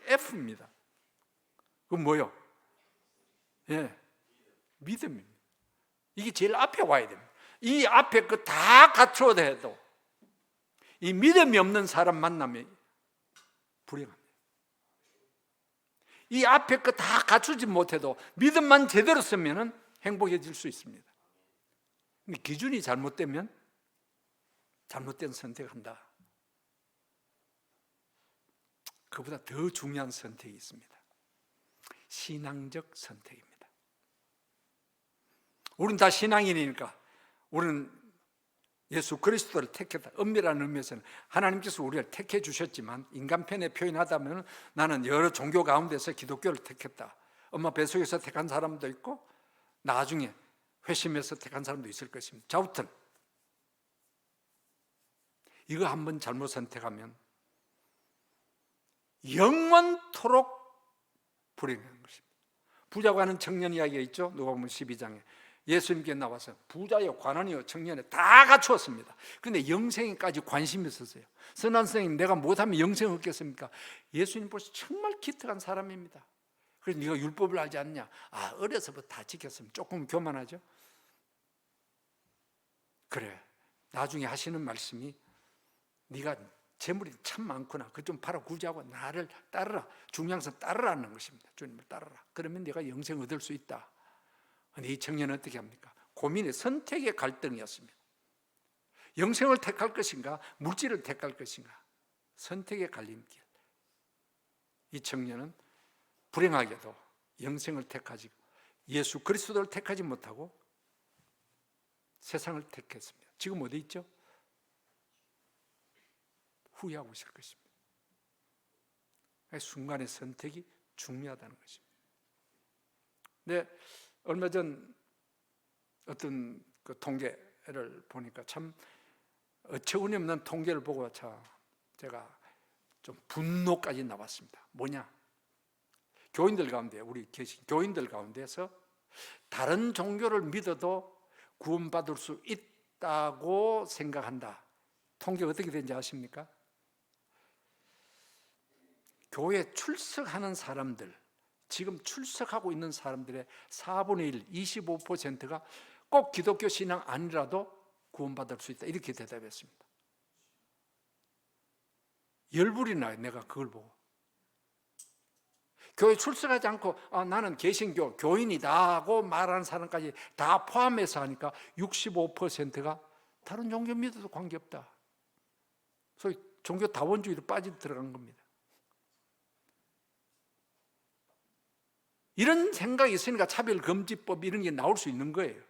F입니다. 그건 뭐요? 예, 믿음입니다. 이게 제일 앞에 와야 됩니다. 이 앞에 그 다 갖춰야 해도 이 믿음이 없는 사람 만나면 불행합니다. 이 앞에 거 다 갖추지 못해도 믿음만 제대로 쓰면 행복해질 수 있습니다. 근데 기준이 잘못되면 잘못된 선택한다. 그보다 더 중요한 선택이 있습니다. 신앙적 선택입니다. 우리는 다 신앙인이니까 우리는 예수 그리스도를 택했다. 엄밀한 의미에서는 하나님께서 우리를 택해 주셨지만 인간편에 표현하다면 나는 여러 종교 가운데서 기독교를 택했다. 엄마 뱃속에서 택한 사람도 있고 나중에 회심해서 택한 사람도 있을 것입니다. 자우튼 이거 한번 잘못 선택하면 영원토록 불행한 것입니다. 부자고 하는 청년 이야기가 있죠. 누가복음 12장에 예수님께 나와서 부자여 가난이여 청년에 다 갖추었습니다. 그런데 영생에까지 관심이 있었어요. 선한 선생님, 내가 못하면 영생 얻겠습니까? 예수님 벌써 정말 기특한 사람입니다. 그래서 네가 율법을 알지 않냐? 어려서부터 다 지켰으면 조금 교만하죠. 그래, 나중에 하시는 말씀이 네가 재물이 참 많구나. 그 좀 팔아 구제하고 나를 따르라. 중량선 따르라는 것입니다. 주님을 따르라. 그러면 네가 영생 얻을 수 있다. 근데 이 청년은 어떻게 합니까? 고민의 선택의 갈등이었습니다. 영생을 택할 것인가, 물질을 택할 것인가, 선택의 갈림길. 이 청년은 불행하게도 영생을 택하지 예수 그리스도를 택하지 못하고 세상을 택했습니다. 지금 어디 있죠? 후회하고 있을 것입니다. 순간의 선택이 중요하다는 것입니다. 네, 얼마 전 어떤 그 통계를 보니까 참 어처구니 없는 통계를 보고 제가 좀 분노까지 나왔습니다. 뭐냐? 교인들 가운데, 우리 계신 교인들 가운데서 다른 종교를 믿어도 구원받을 수 있다고 생각한다. 통계가 어떻게 되는지 아십니까? 교회 출석하는 사람들, 지금 출석하고 있는 사람들의 4분의 1, 25%가 꼭 기독교 신앙 아니라도 구원받을 수 있다. 이렇게 대답했습니다. 열불이 나요. 내가 그걸 보고. 교회 출석하지 않고 나는 개신교 교인이다 하고 말하는 사람까지 다 포함해서 하니까 65%가 다른 종교 믿어도 관계없다. 소위 종교 다원주의로 빠져 들어간 겁니다. 이런 생각이 있으니까 차별금지법 이런 게 나올 수 있는 거예요.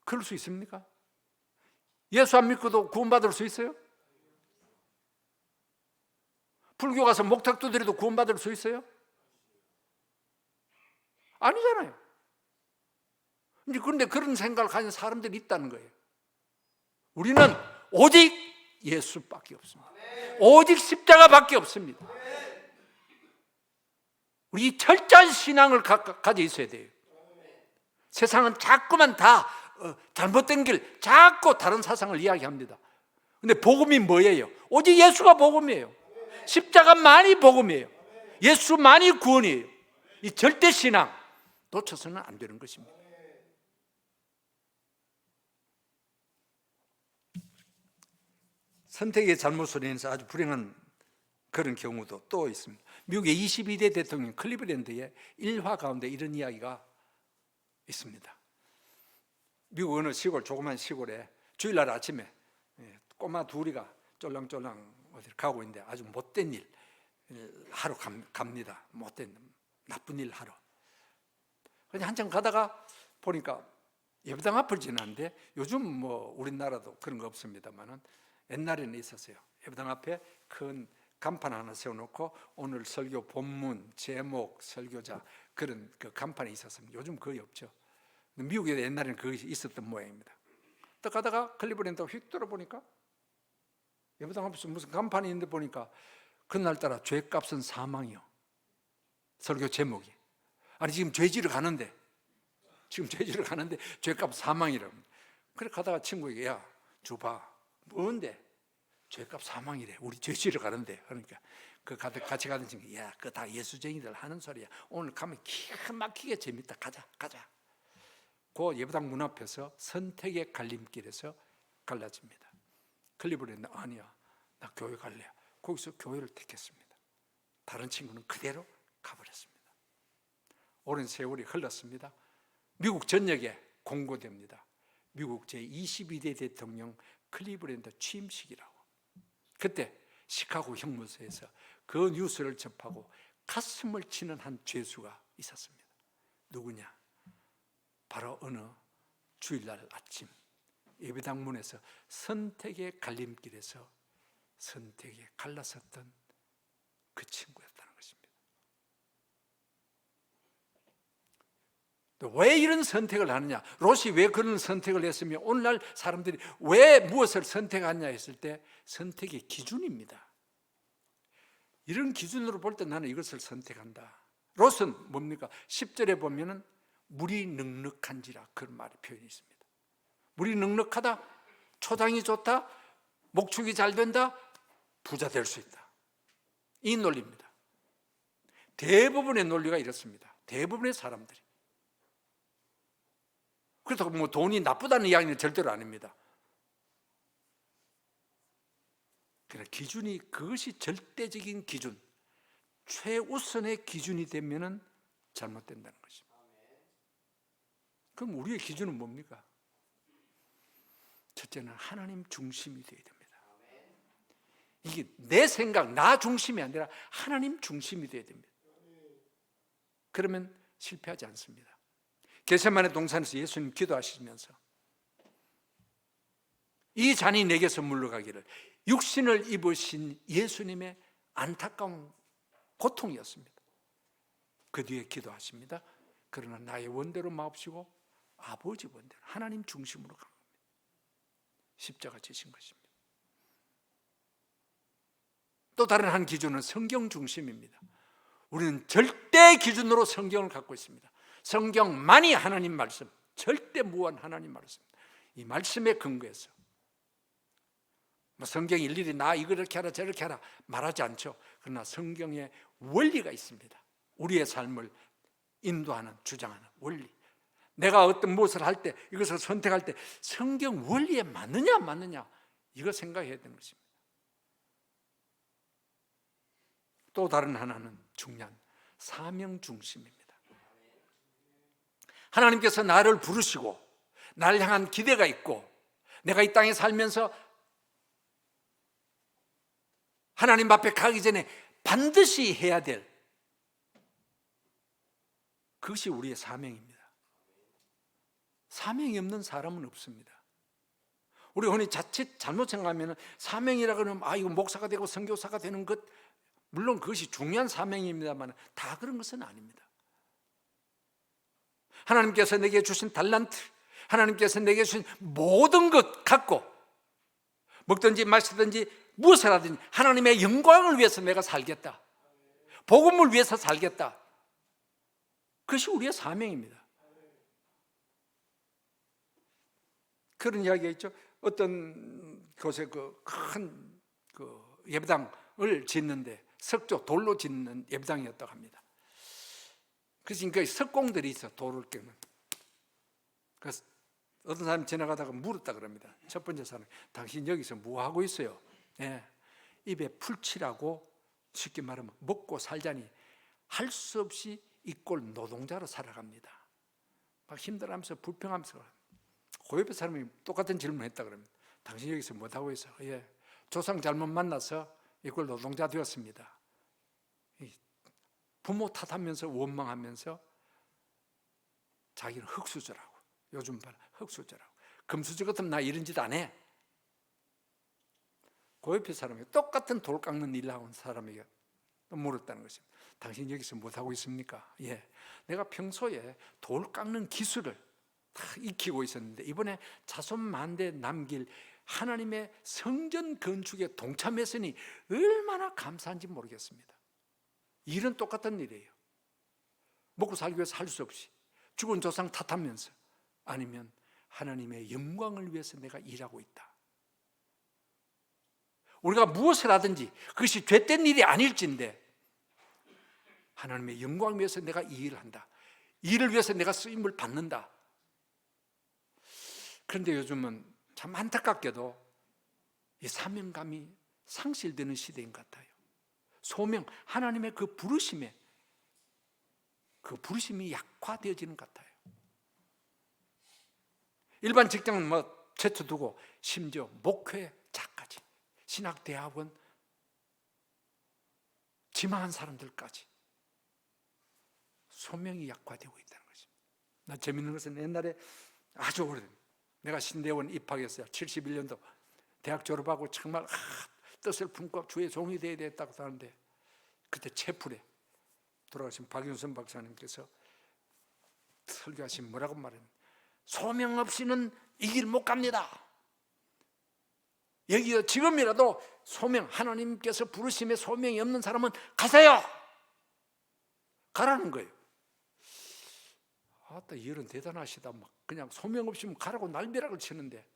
그럴 수 있습니까? 예수 안 믿고도 구원받을 수 있어요? 불교 가서 목탁 두드려도 구원받을 수 있어요? 아니잖아요. 그런데 그런 생각을 가진 사람들이 있다는 거예요. 우리는 오직 예수밖에 없습니다. 오직 십자가밖에 없습니다. 우리 철저한 신앙을 가져 있어야 돼요. 세상은 자꾸만 다 잘못된 길, 자꾸 다른 사상을 이야기합니다. 근데 복음이 뭐예요? 오직 예수가 복음이에요. 십자가만이 복음이에요. 예수만이 구원이에요. 이 절대 신앙 놓쳐서는 안 되는 것입니다. 선택의 잘못으로 인해서 아주 불행한 그런 경우도 또 있습니다. 미국의 22대 대통령 클리브랜드의 일화 가운데 이런 이야기가 있습니다. 미국 어느 시골, 조그만 시골에 주일날 아침에 꼬마 둘이가 쫄랑쫄랑 어디를 가고 있는데 아주 못된 일 하러 갑니다. 못된 나쁜 일 하러. 그냥 한참 가다가 보니까 예배당 앞을 지나는데 요즘 뭐 우리나라도 그런 거 없습니다만은 옛날에는 있었어요. 예배당 앞에 큰 간판 하나 세워놓고 오늘 설교 본문, 제목, 설교자 그런 그 간판이 있었습니다. 요즘 거의 없죠. 미국에 옛날에는 그것이 있었던 모양입니다. 또 가다가 클리브랜드가 휙 돌아보니까 예배당 앞에서 무슨 간판이 있는데 보니까 그날따라 죄값은 사망이요. 설교 제목이. 아니 지금 죄지러 가는데 죄값 사망이라고. 그래 가다가 친구에게 야 줘봐. 뭔데? 죄값 사망이래. 우리 죄지러 가는데. 그러니까 그 같이 가던 친구 야 그거 다 예수쟁이들 하는 소리야. 오늘 가면 기가 막히게 재밌다. 가자. 그 예배당 문 앞에서 선택의 갈림길에서 갈라집니다. 클리브랜드 아니야. 나 교회 갈래. 거기서 교회를 택했습니다. 다른 친구는 그대로 가버렸습니다. 오랜 세월이 흘렀습니다. 미국 전역에 공고됩니다. 미국 제22대 대통령 클리브랜드 취임식이라고. 그때 시카고 형무소에서 그 뉴스를 접하고 가슴을 치는 한 죄수가 있었습니다. 누구냐? 바로 어느 주일날 아침 예배당 문에서 선택의 갈림길에서 선택에 갈라섰던 그 친구였다는 것입니다. 왜 이런 선택을 하느냐? 롯이 왜 그런 선택을 했으며 오늘날 사람들이 왜 무엇을 선택하냐 했을 때 선택의 기준입니다. 이런 기준으로 볼 때 나는 이것을 선택한다. 롯은 뭡니까? 10절에 보면은 물이 넉넉한지라 그런 말이 표현이 있습니다. 물이 넉넉하다, 초장이 좋다, 목축이 잘 된다, 부자 될 수 있다. 이 논리입니다. 대부분의 논리가 이렇습니다. 대부분의 사람들이. 그래서 뭐 돈이 나쁘다는 이야기는 절대로 아닙니다. 그러나 기준이 그것이 절대적인 기준, 최우선의 기준이 되면은 잘못된다는 것입니다. 그럼 우리의 기준은 뭡니까? 첫째는 하나님 중심이 되어야 됩니다. 이게 내 생각, 나 중심이 아니라 하나님 중심이 되어야 됩니다. 그러면 실패하지 않습니다. 겟세마네 동산에서 예수님 기도하시면서 이 잔이 내게서 물러가기를, 육신을 입으신 예수님의 안타까운 고통이었습니다. 그 뒤에 기도하십니다. 그러나 나의 원대로 마옵시고 아버지 원대로 하나님 중심으로 간 겁니다. 십자가 지신 것입니다. 또 다른 한 기준은 성경 중심입니다. 우리는 절대 기준으로 성경을 갖고 있습니다. 성경만이 하나님 말씀, 절대 무한 하나님 말씀. 이 말씀에 근거해서 성경이 일일이 나 이거 이렇게 하라 저렇게 하라 말하지 않죠. 그러나 성경에 원리가 있습니다. 우리의 삶을 인도하는, 주장하는 원리. 내가 어떤 무엇을 할 때, 이것을 선택할 때 성경 원리에 맞느냐 안 맞느냐 이거 생각해야 되는 것입니다. 또 다른 하나는 중요한 사명 중심입니다. 하나님께서 나를 부르시고 나를 향한 기대가 있고 내가 이 땅에 살면서 하나님 앞에 가기 전에 반드시 해야 될 그것이 우리의 사명입니다. 사명이 없는 사람은 없습니다. 우리 흔히 자칫 잘못 생각하면 사명이라 그러면 이거 목사가 되고 선교사가 되는 것, 물론 그것이 중요한 사명입니다만 다 그런 것은 아닙니다. 하나님께서 내게 주신 달란트, 하나님께서 내게 주신 모든 것 갖고 먹든지 마시든지 무엇을 하든지 하나님의 영광을 위해서 내가 살겠다. 복음을 위해서 살겠다. 그것이 우리의 사명입니다. 그런 이야기가 있죠. 어떤 곳에 큰 예배당을 짓는데 석조 돌로 짓는 예배당이었다고 합니다. 그래서 그 석공들이 있어 돌을 깨면. 그래서 어떤 사람이 지나가다가 물었다 그럽니다. 첫 번째 사람, 당신 여기서 뭐 하고 있어요? 예, 입에 풀칠하고 쉽게 말하면 먹고 살자니 할 수 없이 이 꼴 노동자로 살아갑니다. 막 힘들어하면서 불평하면서. 그 옆에 사람이 똑같은 질문을 했다 그럽니다. 당신 여기서 뭐 하고 있어? 예, 조상 잘못 만나서 이 꼴 노동자 되었습니다. 부모 탓하면서 원망하면서 자기는 흙수저라고. 요즘 봐라, 흙수저라고. 금수저 같으면 나 이런 짓 안 해. 그 옆에 사람이 똑같은 돌 깎는 일을 하는 사람에게 물었다는 것입니다. 당신 여기서 뭐 하고 있습니까? 예, 내가 평소에 돌 깎는 기술을 다 익히고 있었는데 이번에 자손 만대 남길 하나님의 성전 건축에 동참했으니 얼마나 감사한지 모르겠습니다. 일은 똑같은 일이에요. 먹고 살기 위해서 할 수 없이 죽은 조상 탓하면서, 아니면 하나님의 영광을 위해서 내가 일하고 있다. 우리가 무엇을 하든지 그것이 죄된 일이 아닐진데 하나님의 영광을 위해서 내가 이 일을 한다. 일을 위해서 내가 쓰임을 받는다. 그런데 요즘은 참 안타깝게도 이 사명감이 상실되는 시대인 것 같아요. 소명, 하나님의 그 부르심이 약화되어지는 것 같아요. 일반 직장은 뭐 제쳐두고 심지어 목회자까지, 신학대학원 지망한 사람들까지 소명이 약화되고 있다는 것입니다. 나 재밌는 것은 옛날에 아주 오래된, 내가 신대원 입학했어요. 71년도 대학 졸업하고 정말 뜻을 품고 주의 종이 되어야 됐다고 하는데, 그때 채플에 돌아가신 박윤선 박사님께서 설교하신 뭐라고 말했냐면, 소명 없이는 이 길 못 갑니다. 여기요, 지금이라도 소명, 하나님께서 부르심에 소명이 없는 사람은 가세요. 가라는 거예요. 아따, 이 일은 대단하시다. 막 그냥 소명 없이면 가라고 날벼락을 치는데,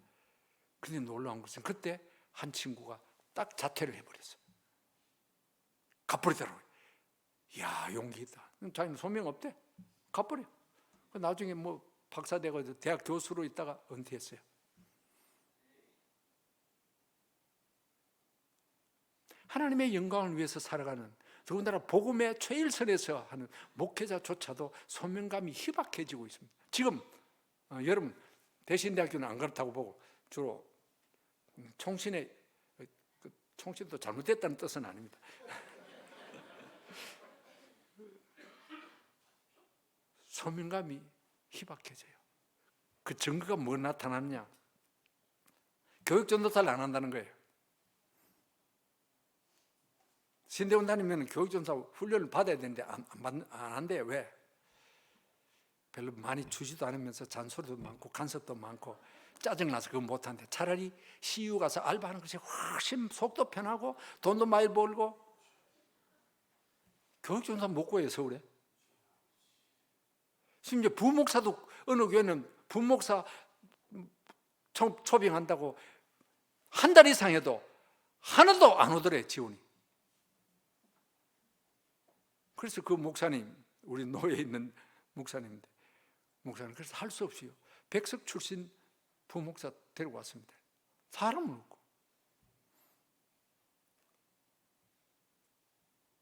근데 놀라운 것은 그때 한 친구가 딱 자퇴를 해버렸어요. 가버리더라고요. 이야, 용기 있다. 자기는 소명 없대. 가버려. 나중에 뭐 박사 되고 대학 교수로 있다가 은퇴했어요. 하나님의 영광을 위해서 살아가는, 더군다나 복음의 최일선에서 하는 목회자조차도 소명감이 희박해지고 있습니다. 지금 여러분, 대신대학교는 안 그렇다고 보고 주로 총신의, 총신도 잘못됐다는 뜻은 아닙니다. 소명감이 희박해져요. 그 증거가 뭐 나타났냐? 교육 전도사를 안 한다는 거예요. 신대원 다니면 교육 전도사 훈련을 받아야 되는데 안 한대요. 왜? 별로 많이 주지도 않으면서 잔소리도 많고 간섭도 많고 짜증나서 그거 못한대. 차라리 CU 가서 알바하는 것이 훨씬 속도 편하고 돈도 많이 벌고. 교육 전도사 못 구해요, 서울에. 심지어 부목사도, 어느 교회는 부목사 초빙한다고 한 달 이상 해도 하나도 안 오더래, 지원이. 그래서 그 목사님, 우리 노예에 있는 목사님인데, 목사님 그래서 할 수 없이요, 백석 출신 부목사 데리고 왔습니다. 사람은 없고.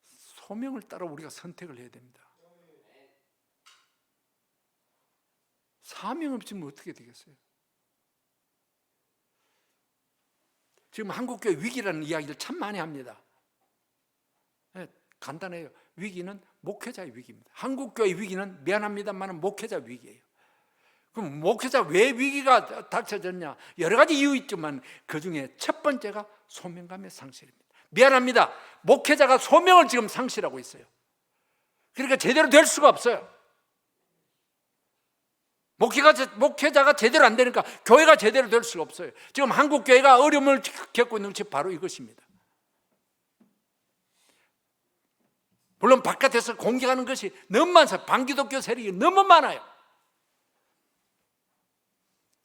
소명을 따라 우리가 선택을 해야 됩니다. 사명 없으면 어떻게 되겠어요? 지금 한국교회 위기라는 이야기를 참 많이 합니다. 네, 간단해요. 위기는 목회자의 위기입니다. 한국교회 위기는 미안합니다만 목회자 위기예요. 그럼 목회자 왜 위기가 닥쳐졌냐? 여러 가지 이유 있지만 그 중에 첫 번째가 소명감의 상실입니다. 미안합니다. 목회자가 소명을 지금 상실하고 있어요. 그러니까 제대로 될 수가 없어요. 목회자가 제대로 안 되니까 교회가 제대로 될 수가 없어요. 지금 한국 교회가 어려움을 겪고 있는 것이 바로 이것입니다. 물론 바깥에서 공격하는 것이 너무 많아요. 반기독교 세력이 너무 많아요.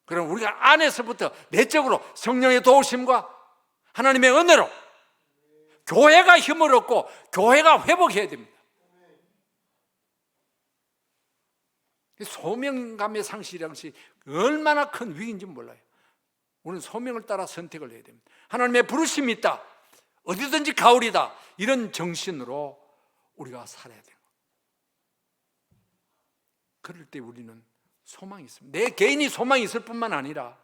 그럼 우리가 안에서부터 내적으로 성령의 도우심과 하나님의 은혜로 교회가 힘을 얻고 교회가 회복해야 됩니다. 소명감의 상실이라는 것이 얼마나 큰 위기인지 몰라요. 우리는 소명을 따라 선택을 해야 됩니다. 하나님의 부르심이 있다, 어디든지 가오리다, 이런 정신으로 우리가 살아야 돼요. 그럴 때 우리는 소망이 있습니다. 내 개인이 소망이 있을 뿐만 아니라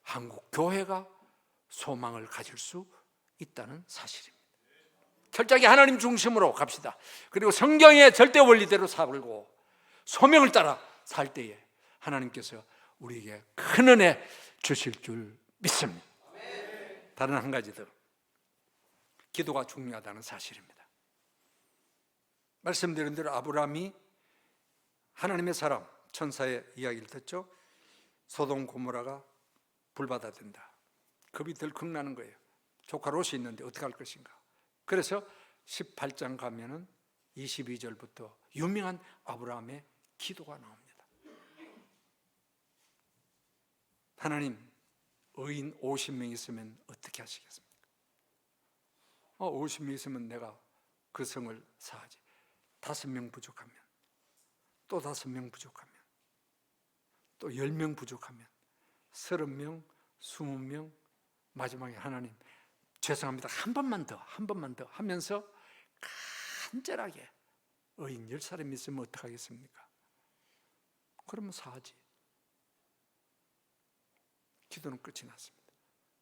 한국 교회가 소망을 가질 수 있다는 사실입니다. 철저하게 하나님 중심으로 갑시다. 그리고 성경의 절대 원리대로 살고 소명을 따라 살 때에 하나님께서 우리에게 큰 은혜 주실 줄 믿습니다. 다른 한 가지 더, 기도가 중요하다는 사실입니다. 말씀드린 대로 아브라함이 하나님의 사람, 천사의 이야기를 듣죠. 소돔 고모라가 불바다 된다. 겁이 덜컥 나는 거예요. 조카 롯이 있는데 어떻게 할 것인가. 그래서 18장 가면은 22절부터 유명한 아브라함의 기도가 나옵니다. 하나님, 의인 50명 있으면 어떻게 하시겠습니까? 50명 있으면 내가 그 성을 사하지. 5명 부족하면, 또 5명 부족하면, 또 10명 부족하면, 30명, 20명, 마지막에 하나님 죄송합니다, 한 번만 더 하면서 간절하게 의인 10사람 있으면 어떡하겠습니까? 그러면 사하지. 기도는 끝이 났습니다.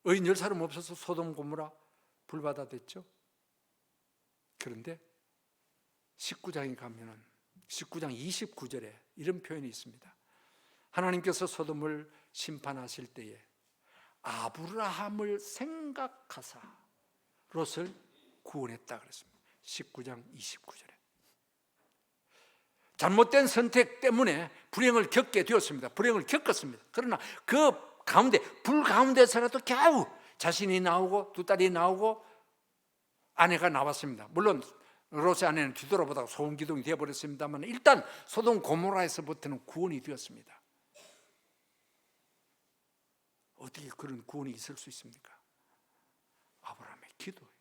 의인 10사람 없어서 소돔 고모라 불바다 됐죠. 그런데 19장에 가면은 19장 29절에 이런 표현이 있습니다. 하나님께서 소돔을 심판하실 때에 아브라함을 생각하사 롯을 구원했다 그랬습니다. 19장 29절에. 잘못된 선택 때문에 불행을 겪게 되었습니다. 불행을 겪었습니다. 그러나 그 가운데, 불 가운데서라도 겨우 자신이 나오고 두 딸이 나오고 아내가 나왔습니다. 물론 롯의 아내는 뒤돌아보다가 소금 기둥이 되어버렸습니다만 일단 소돔 고모라에서부터는 구원이 되었습니다. 어떻게 그런 구원이 있을 수 있습니까? 아브라함의 기도예요.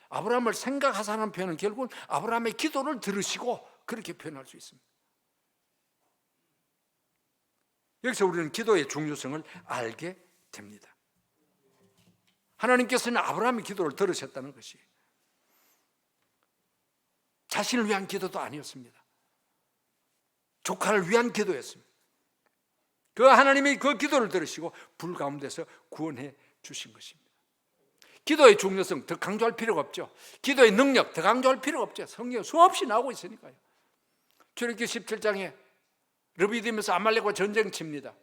아브라함을 생각하사는 표현은 결국은 아브라함의 기도를 들으시고 그렇게 표현할 수 있습니다. 여기서 우리는 기도의 중요성을 알게 됩니다. 하나님께서는 아브라함의 기도를 들으셨다는 것이 자신을 위한 기도도 아니었습니다. 조카를 위한 기도였습니다. 그 하나님이 그 기도를 들으시고 불 가운데서 구원해 주신 것입니다. 기도의 중요성 더 강조할 필요가 없죠. 기도의 능력 더 강조할 필요가 없죠. 성경 수없이 나오고 있으니까요. 출애굽기 17장에 르비딤에서 아말렉과 전쟁 칩니다.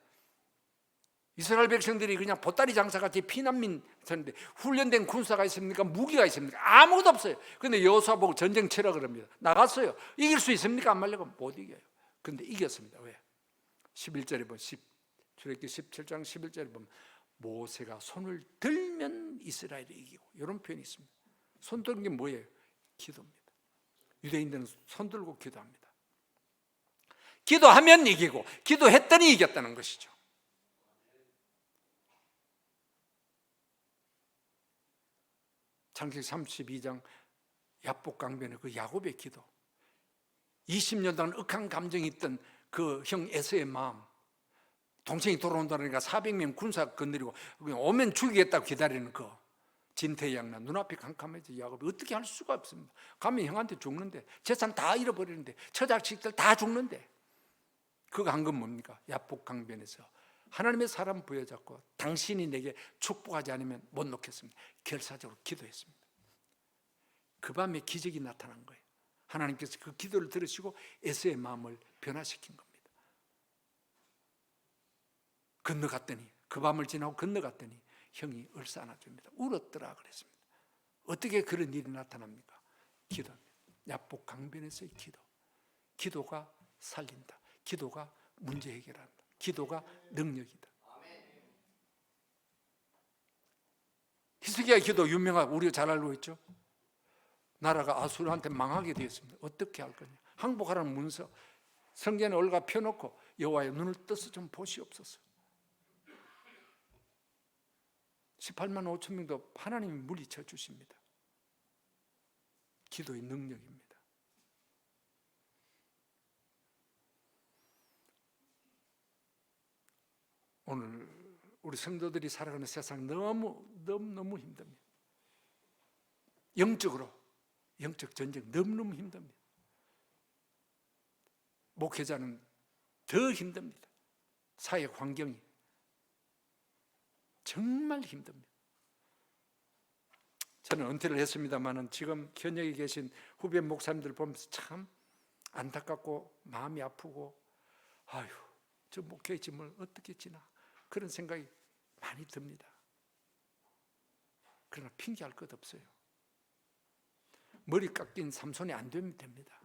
이스라엘 백성들이 그냥 보따리 장사같이 피난민 쳤는데 훈련된 군사가 있습니까? 무기가 있습니까? 아무것도 없어요. 그런데 여호수아 보고 전쟁 치라 그럽니다. 나갔어요. 이길 수 있습니까? 아말렉은 못 이겨요. 그런데 이겼습니다. 왜? 11절에 보면 출애굽기 17장 11절에 보면 모세가 손을 들면 이스라엘이 이기고 이런 표현이 있습니다. 손 드는 게 뭐예요? 기도입니다. 유대인들은 손 들고 기도합니다. 기도하면 이기고 기도했더니 이겼다는 것이죠. 창세기 32장 야복강변의 그 야곱의 기도, 20년 동안 억한 감정이 있던 그 형 에서의 마음, 동생이 돌아온다니까 400명 군사 건드리고 오면 죽이겠다고 기다리는 그 진퇴양난 눈앞이 캄캄해져 야곱이 어떻게 할 수가 없습니다. 가면 형한테 죽는데 재산 다 잃어버리는데 처자식들 다 죽는데 그거 한 건 뭡니까? 야복강변에서 하나님의 사람 부여잡고 당신이 내게 축복하지 않으면 못 놓겠습니다. 결사적으로 기도했습니다. 그 밤에 기적이 나타난 거예요. 하나님께서 그 기도를 들으시고 에서의 마음을 변화시킨 겁니다. 건너갔더니 그 밤을 지나고 건너갔더니 형이 얼싸 안아줍니다. 울었더라 그랬습니다. 어떻게 그런 일이 나타납니까? 기도입니다. 야복 강변에서의 기도. 기도가 살린다. 기도가 문제 해결한다. 기도가 능력이다. 히스기야 기도 유명하고 우리가 잘 알고 있죠. 나라가 아수르한테 망하게 되었습니다. 어떻게 할 거냐? 항복하라는 문서 성전에 올가 펴놓고 여호와의 눈을 떠서 좀 보시옵소서. 18만 5천 명도 하나님이 물리쳐 주십니다. 기도의 능력입니다. 오늘 우리 성도들이 살아가는 세상 너무 힘듭니다. 영적으로 영적 전쟁 너무너무 힘듭니다. 목회자는 더 힘듭니다. 사회 환경이 정말 힘듭니다. 저는 은퇴를 했습니다만 지금 현역에 계신 후배 목사님들 보면서 참 안타깝고 마음이 아프고 아유 저 목회의 짐을 어떻게 지나 그런 생각이 많이 듭니다. 그러나 핑계할 것 없어요. 머리 깎인 삼손이 안 되면 됩니다.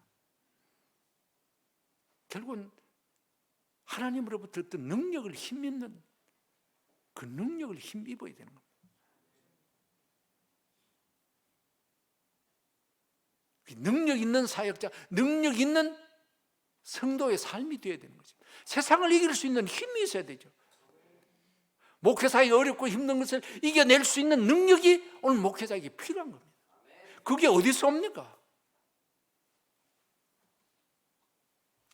결국은 하나님으로부터 어떤 능력을 힘입는 그 능력을 힘입어야 되는 겁니다. 능력 있는 사역자, 능력 있는 성도의 삶이 되어야 되는 거죠. 세상을 이길 수 있는 힘이 있어야 되죠. 목회사에 어렵고 힘든 것을 이겨낼 수 있는 능력이 오늘 목회자에게 필요한 겁니다. 그게 어디서 옵니까?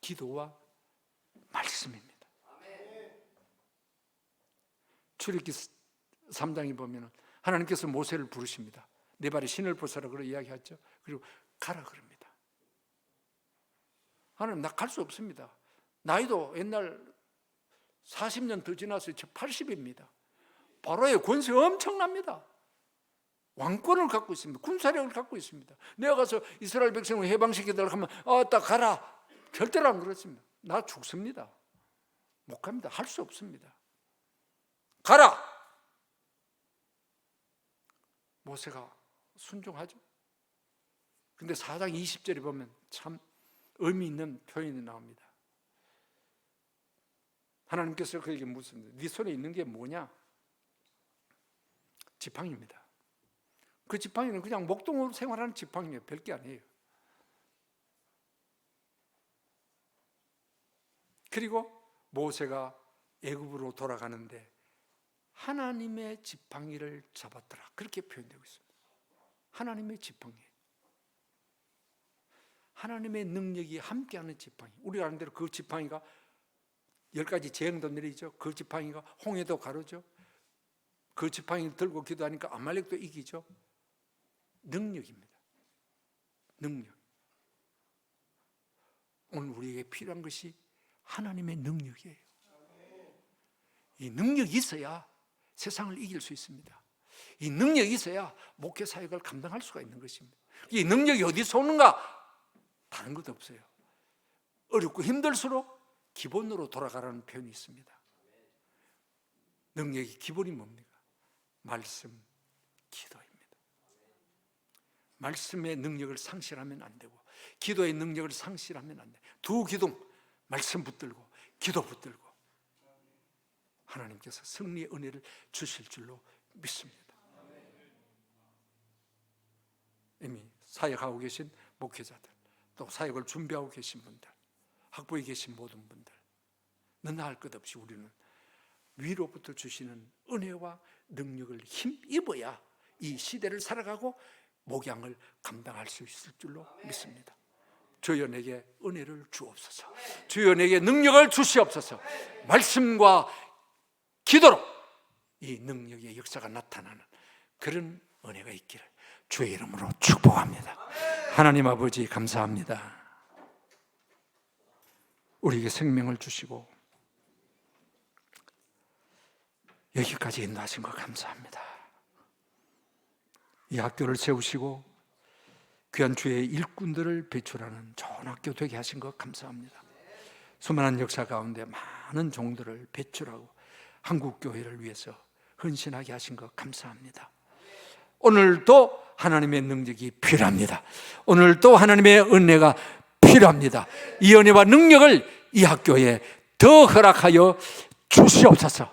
기도와 말씀입니다. 출애굽기 3장에 보면 하나님께서 모세를 부르십니다. 내 발에 신을 벗어라 그러 이야기하죠. 그리고 가라 그럽니다. 하나님 나 갈 수 없습니다. 나이도 옛날 40년 더 지나서 80입니다. 바로의 권세 엄청납니다. 왕권을 갖고 있습니다. 군사력을 갖고 있습니다. 내가 가서 이스라엘 백성을 해방시키도록 하면 딱 가라. 절대로 안 그렇습니다. 나 죽습니다. 못 갑니다. 할 수 없습니다. 가라. 모세가 순종하죠. 근데 4장 20절에 보면 참 의미 있는 표현이 나옵니다. 하나님께서 그에게 묻습니다. 네 손에 있는 게 뭐냐? 지팡이입니다. 그 지팡이는 그냥 목동으로 생활하는 지팡이예요. 별게 아니에요. 그리고 모세가 애굽으로 돌아가는데 하나님의 지팡이를 잡았더라. 그렇게 표현되고 있습니다. 하나님의 지팡이. 하나님의 능력이 함께하는 지팡이. 우리가 아는 대로 그 지팡이가 10가지 재앙도 내리죠. 그 지팡이가 홍해도 가르죠. 그 지팡이를 들고 기도하니까 아말렉도 이기죠. 능력입니다. 능력. 오늘 우리에게 필요한 것이 하나님의 능력이에요. 이 능력이 있어야 세상을 이길 수 있습니다. 이 능력이 있어야 목회 사역을 감당할 수가 있는 것입니다. 이 능력이 어디서 오는가? 다른 것도 없어요. 어렵고 힘들수록 기본으로 돌아가라는 표현이 있습니다. 능력의 기본이 뭡니까? 말씀, 기도입니다. 말씀의 능력을 상실하면 안 되고 기도의 능력을 상실하면 안 돼요. 두 기둥, 말씀 붙들고 기도 붙들고 하나님께서 승리의 은혜를 주실 줄로 믿습니다. 이미 사역하고 계신 목회자들, 또 사역을 준비하고 계신 분들, 학부에 계신 모든 분들, 너나 할 것 없이 우리는 위로부터 주시는 은혜와 능력을 힘입어야 이 시대를 살아가고 목양을 감당할 수 있을 줄로 믿습니다. 주여 내게 은혜를 주옵소서. 주여 내게 능력을 주시옵소서. 말씀과 기도로 이 능력의 역사가 나타나는 그런 은혜가 있기를 주의 이름으로 축복합니다. 하나님 아버지 감사합니다. 우리에게 생명을 주시고 여기까지 인도하신 것 감사합니다. 이 학교를 세우시고 귀한 주의 일꾼들을 배출하는 좋은 학교 되게 하신 것 감사합니다. 수많은 역사 가운데 많은 종들을 배출하고 한국교회를 위해서 헌신하게 하신 것 감사합니다. 오늘도 하나님의 능력이 필요합니다. 오늘도 하나님의 은혜가 필요합니다. 이 은혜와 능력을 이 학교에 더 허락하여 주시옵소서.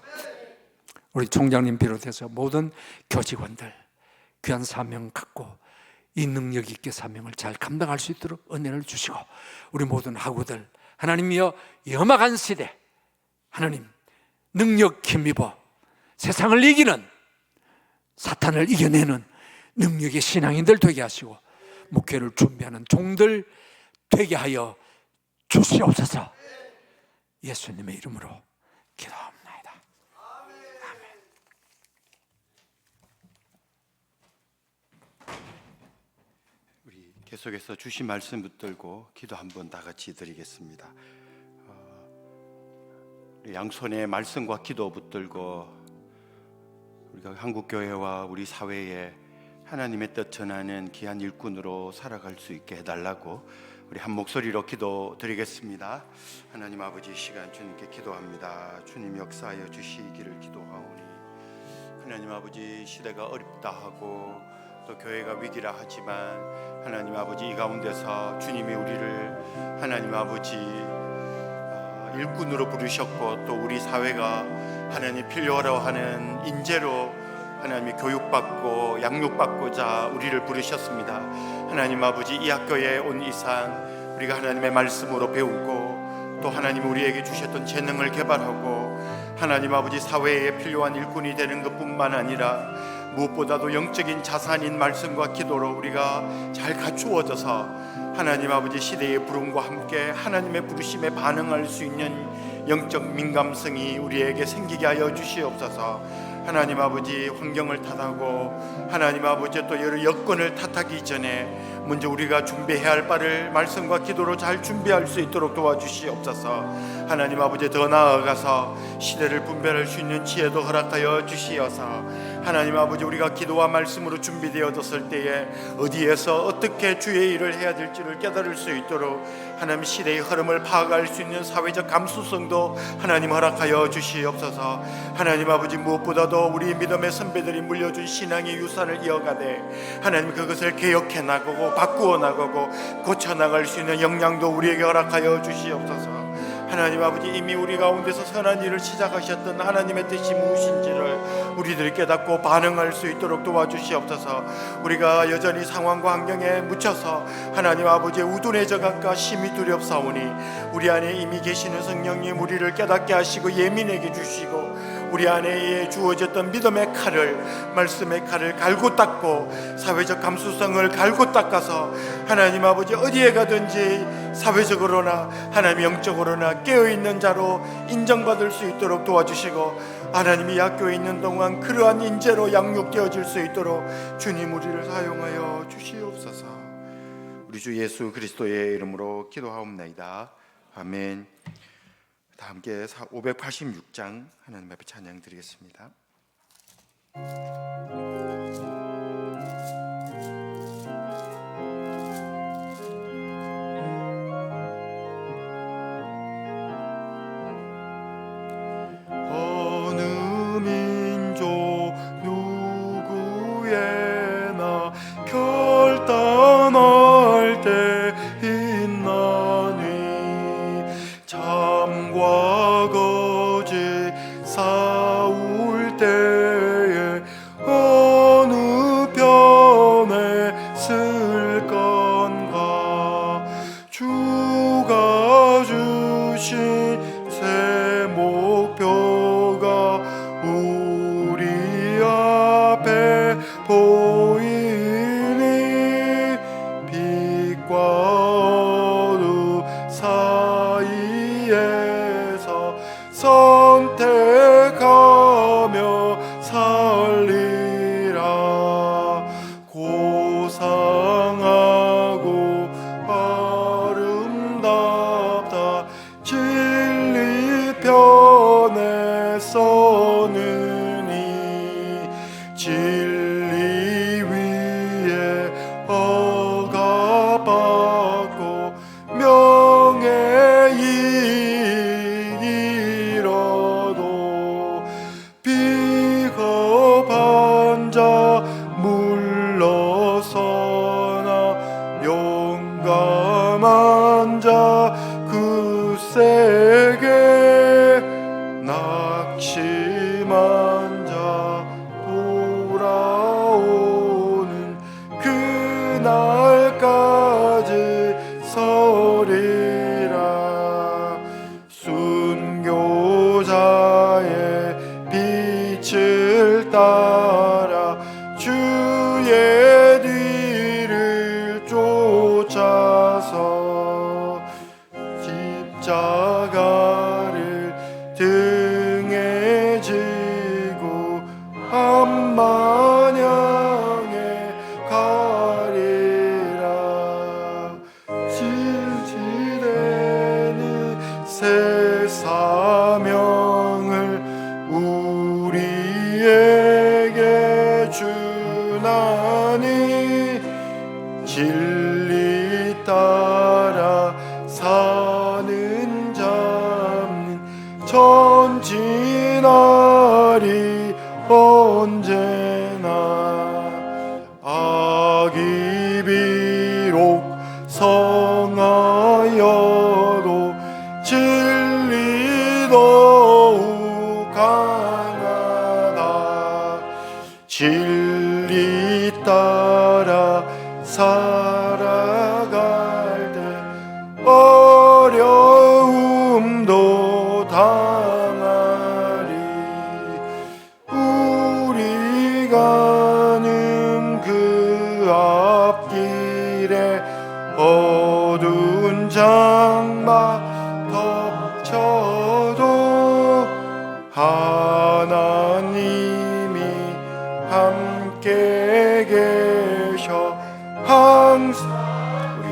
우리 총장님 비롯해서 모든 교직원들 귀한 사명 갖고 이 능력 있게 사명을 잘 감당할 수 있도록 은혜를 주시고, 우리 모든 학우들 하나님이여 염악한 시대 하나님 능력 힘입어 세상을 이기는, 사탄을 이겨내는 능력의 신앙인들 되게 하시고 목회를 준비하는 종들 되게 하여 주시옵소서. 예수님의 이름으로 기도합니다. 우리 계속해서 주신 말씀 붙들고 기도 한번 다 같이 드리겠습니다. 우리 양손에 말씀과 기도 붙들고 우리가 한국 교회와 우리 사회에 하나님의 뜻 전하는 귀한 일꾼으로 살아갈 수 있게 해달라고 우리 한 목소리로 기도 드리겠습니다. 하나님 아버지, 시간 주님께 기도합니다. 주님 역사하여 주시기를 기도하오니, 하나님 아버지, 시대가 어렵다 하고 또 교회가 위기라 하지만 하나님 아버지, 이 가운데서 주님이 우리를 하나님 아버지 일꾼으로 부르셨고, 또 우리 사회가 하나님 필요하러 하는 인재로 하나님이 교육받고 양육받고자 우리를 부르셨습니다. 하나님 아버지, 이 학교에 온 이상 우리가 하나님의 말씀으로 배우고 또 하나님 우리에게 주셨던 재능을 개발하고 하나님 아버지 사회에 필요한 일꾼이 되는 것뿐만 아니라 무엇보다도 영적인 자산인 말씀과 기도로 우리가 잘 갖추어져서 하나님 아버지 시대의 부름과 함께 하나님의 부르심에 반응할 수 있는 영적 민감성이 우리에게 생기게 하여 주시옵소서. 하나님 아버지, 환경을 탓하고 하나님 아버지 또 여러 여건을 탓하기 전에 먼저 우리가 준비해야 할 바를 말씀과 기도로 잘 준비할 수 있도록 도와주시옵소서. 하나님 아버지, 더 나아가서 시대를 분별할 수 있는 지혜도 허락하여 주시어서 하나님 아버지, 우리가 기도와 말씀으로 준비되어졌을 때에 어디에서 어떻게 주의 일을 해야 될지를 깨달을 수 있도록 하나님 시대의 흐름을 파악할 수 있는 사회적 감수성도 하나님 허락하여 주시옵소서. 하나님 아버지, 무엇보다도 우리 믿음의 선배들이 물려준 신앙의 유산을 이어가되 하나님 그것을 개혁해 나가고 바꾸어 나가고 고쳐 나갈 수 있는 역량도 우리에게 허락하여 주시옵소서. 하나님 아버지, 이미 우리 가운데서 선한 일을 시작하셨던 하나님의 뜻이 무엇인지를 우리들이 깨닫고 반응할 수 있도록 도와주시옵소서. 우리가 여전히 상황과 환경에 묻혀서 하나님 아버지의 우둔해져 가까 심히 두렵사오니 우리 안에 이미 계시는 성령님 우리를 깨닫게 하시고 예민하게 주시고 우리 안에 주어졌던 믿음의 칼을, 말씀의 칼을 갈고 닦고 사회적 감수성을 갈고 닦아서 하나님 아버지 어디에 가든지 사회적으로나 하나님 영적으로나 깨어있는 자로 인정받을 수 있도록 도와주시고 하나님이 학교에 있는 동안 그러한 인재로 양육되어질 수 있도록 주님 우리를 사용하여 주시옵소서. 우리 주 예수 그리스도의 이름으로 기도하옵나이다. 아멘. 다 함께 586장 하나님 앞에 찬양 드리겠습니다. 어느 민족 누구에나 결단할 때 있나니 참과 거짓 싸울 때에 어느 편에 쓸 건가. 주가 주신 새 목표가 우리 앞에 보이니 빛과 어둠 사이에서 선택하며 살리라. 고상하고 아름답다 진리 편에 서느니 진리 가니 진리 따라 사는 자는 전진하리 언제나. 악이 비록 성하여도 진리 더욱 강하다. 진리 따라 살아갈 때 어려움도 당하리. 우리 가는 그 앞길에 어두운 장막 덮쳐도 하나님이 함께 계셔 항상. 우리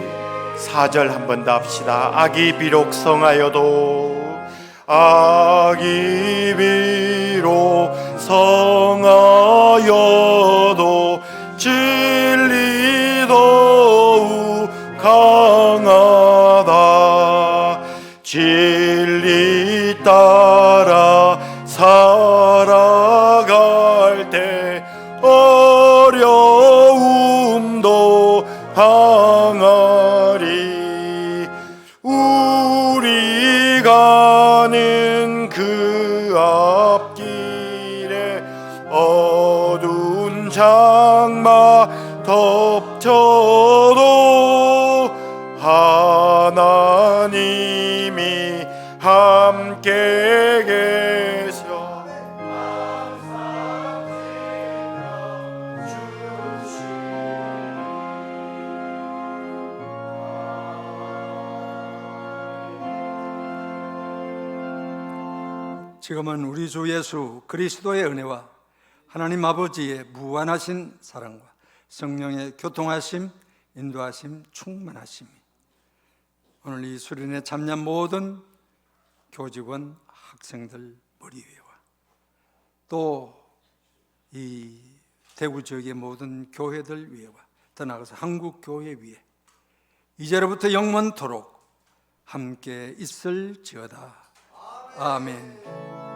4절 한 번 더 합시다. 악이 비록 성하여도, 악이 비록 성하여도 진리 더욱 강하다. 진리 따라 살아갈 때 어려움도 당하리. 우리 가는 그 앞길에 어두운 장막 덮쳐도 하나님이 함께 계셔 지금은 우리 주 예수 그리스도의 은혜와 하나님 아버지의 무한하신 사랑과 성령의 교통하심, 인도하심, 충만하심이 오늘 이 수련회 참여한 모든 교직원, 학생들 머리 위에와 또 이 대구 지역의 모든 교회들 위에와 더 나아가서 한국 교회 위에 이제로부터 영원토록 함께 있을지어다. 아멘.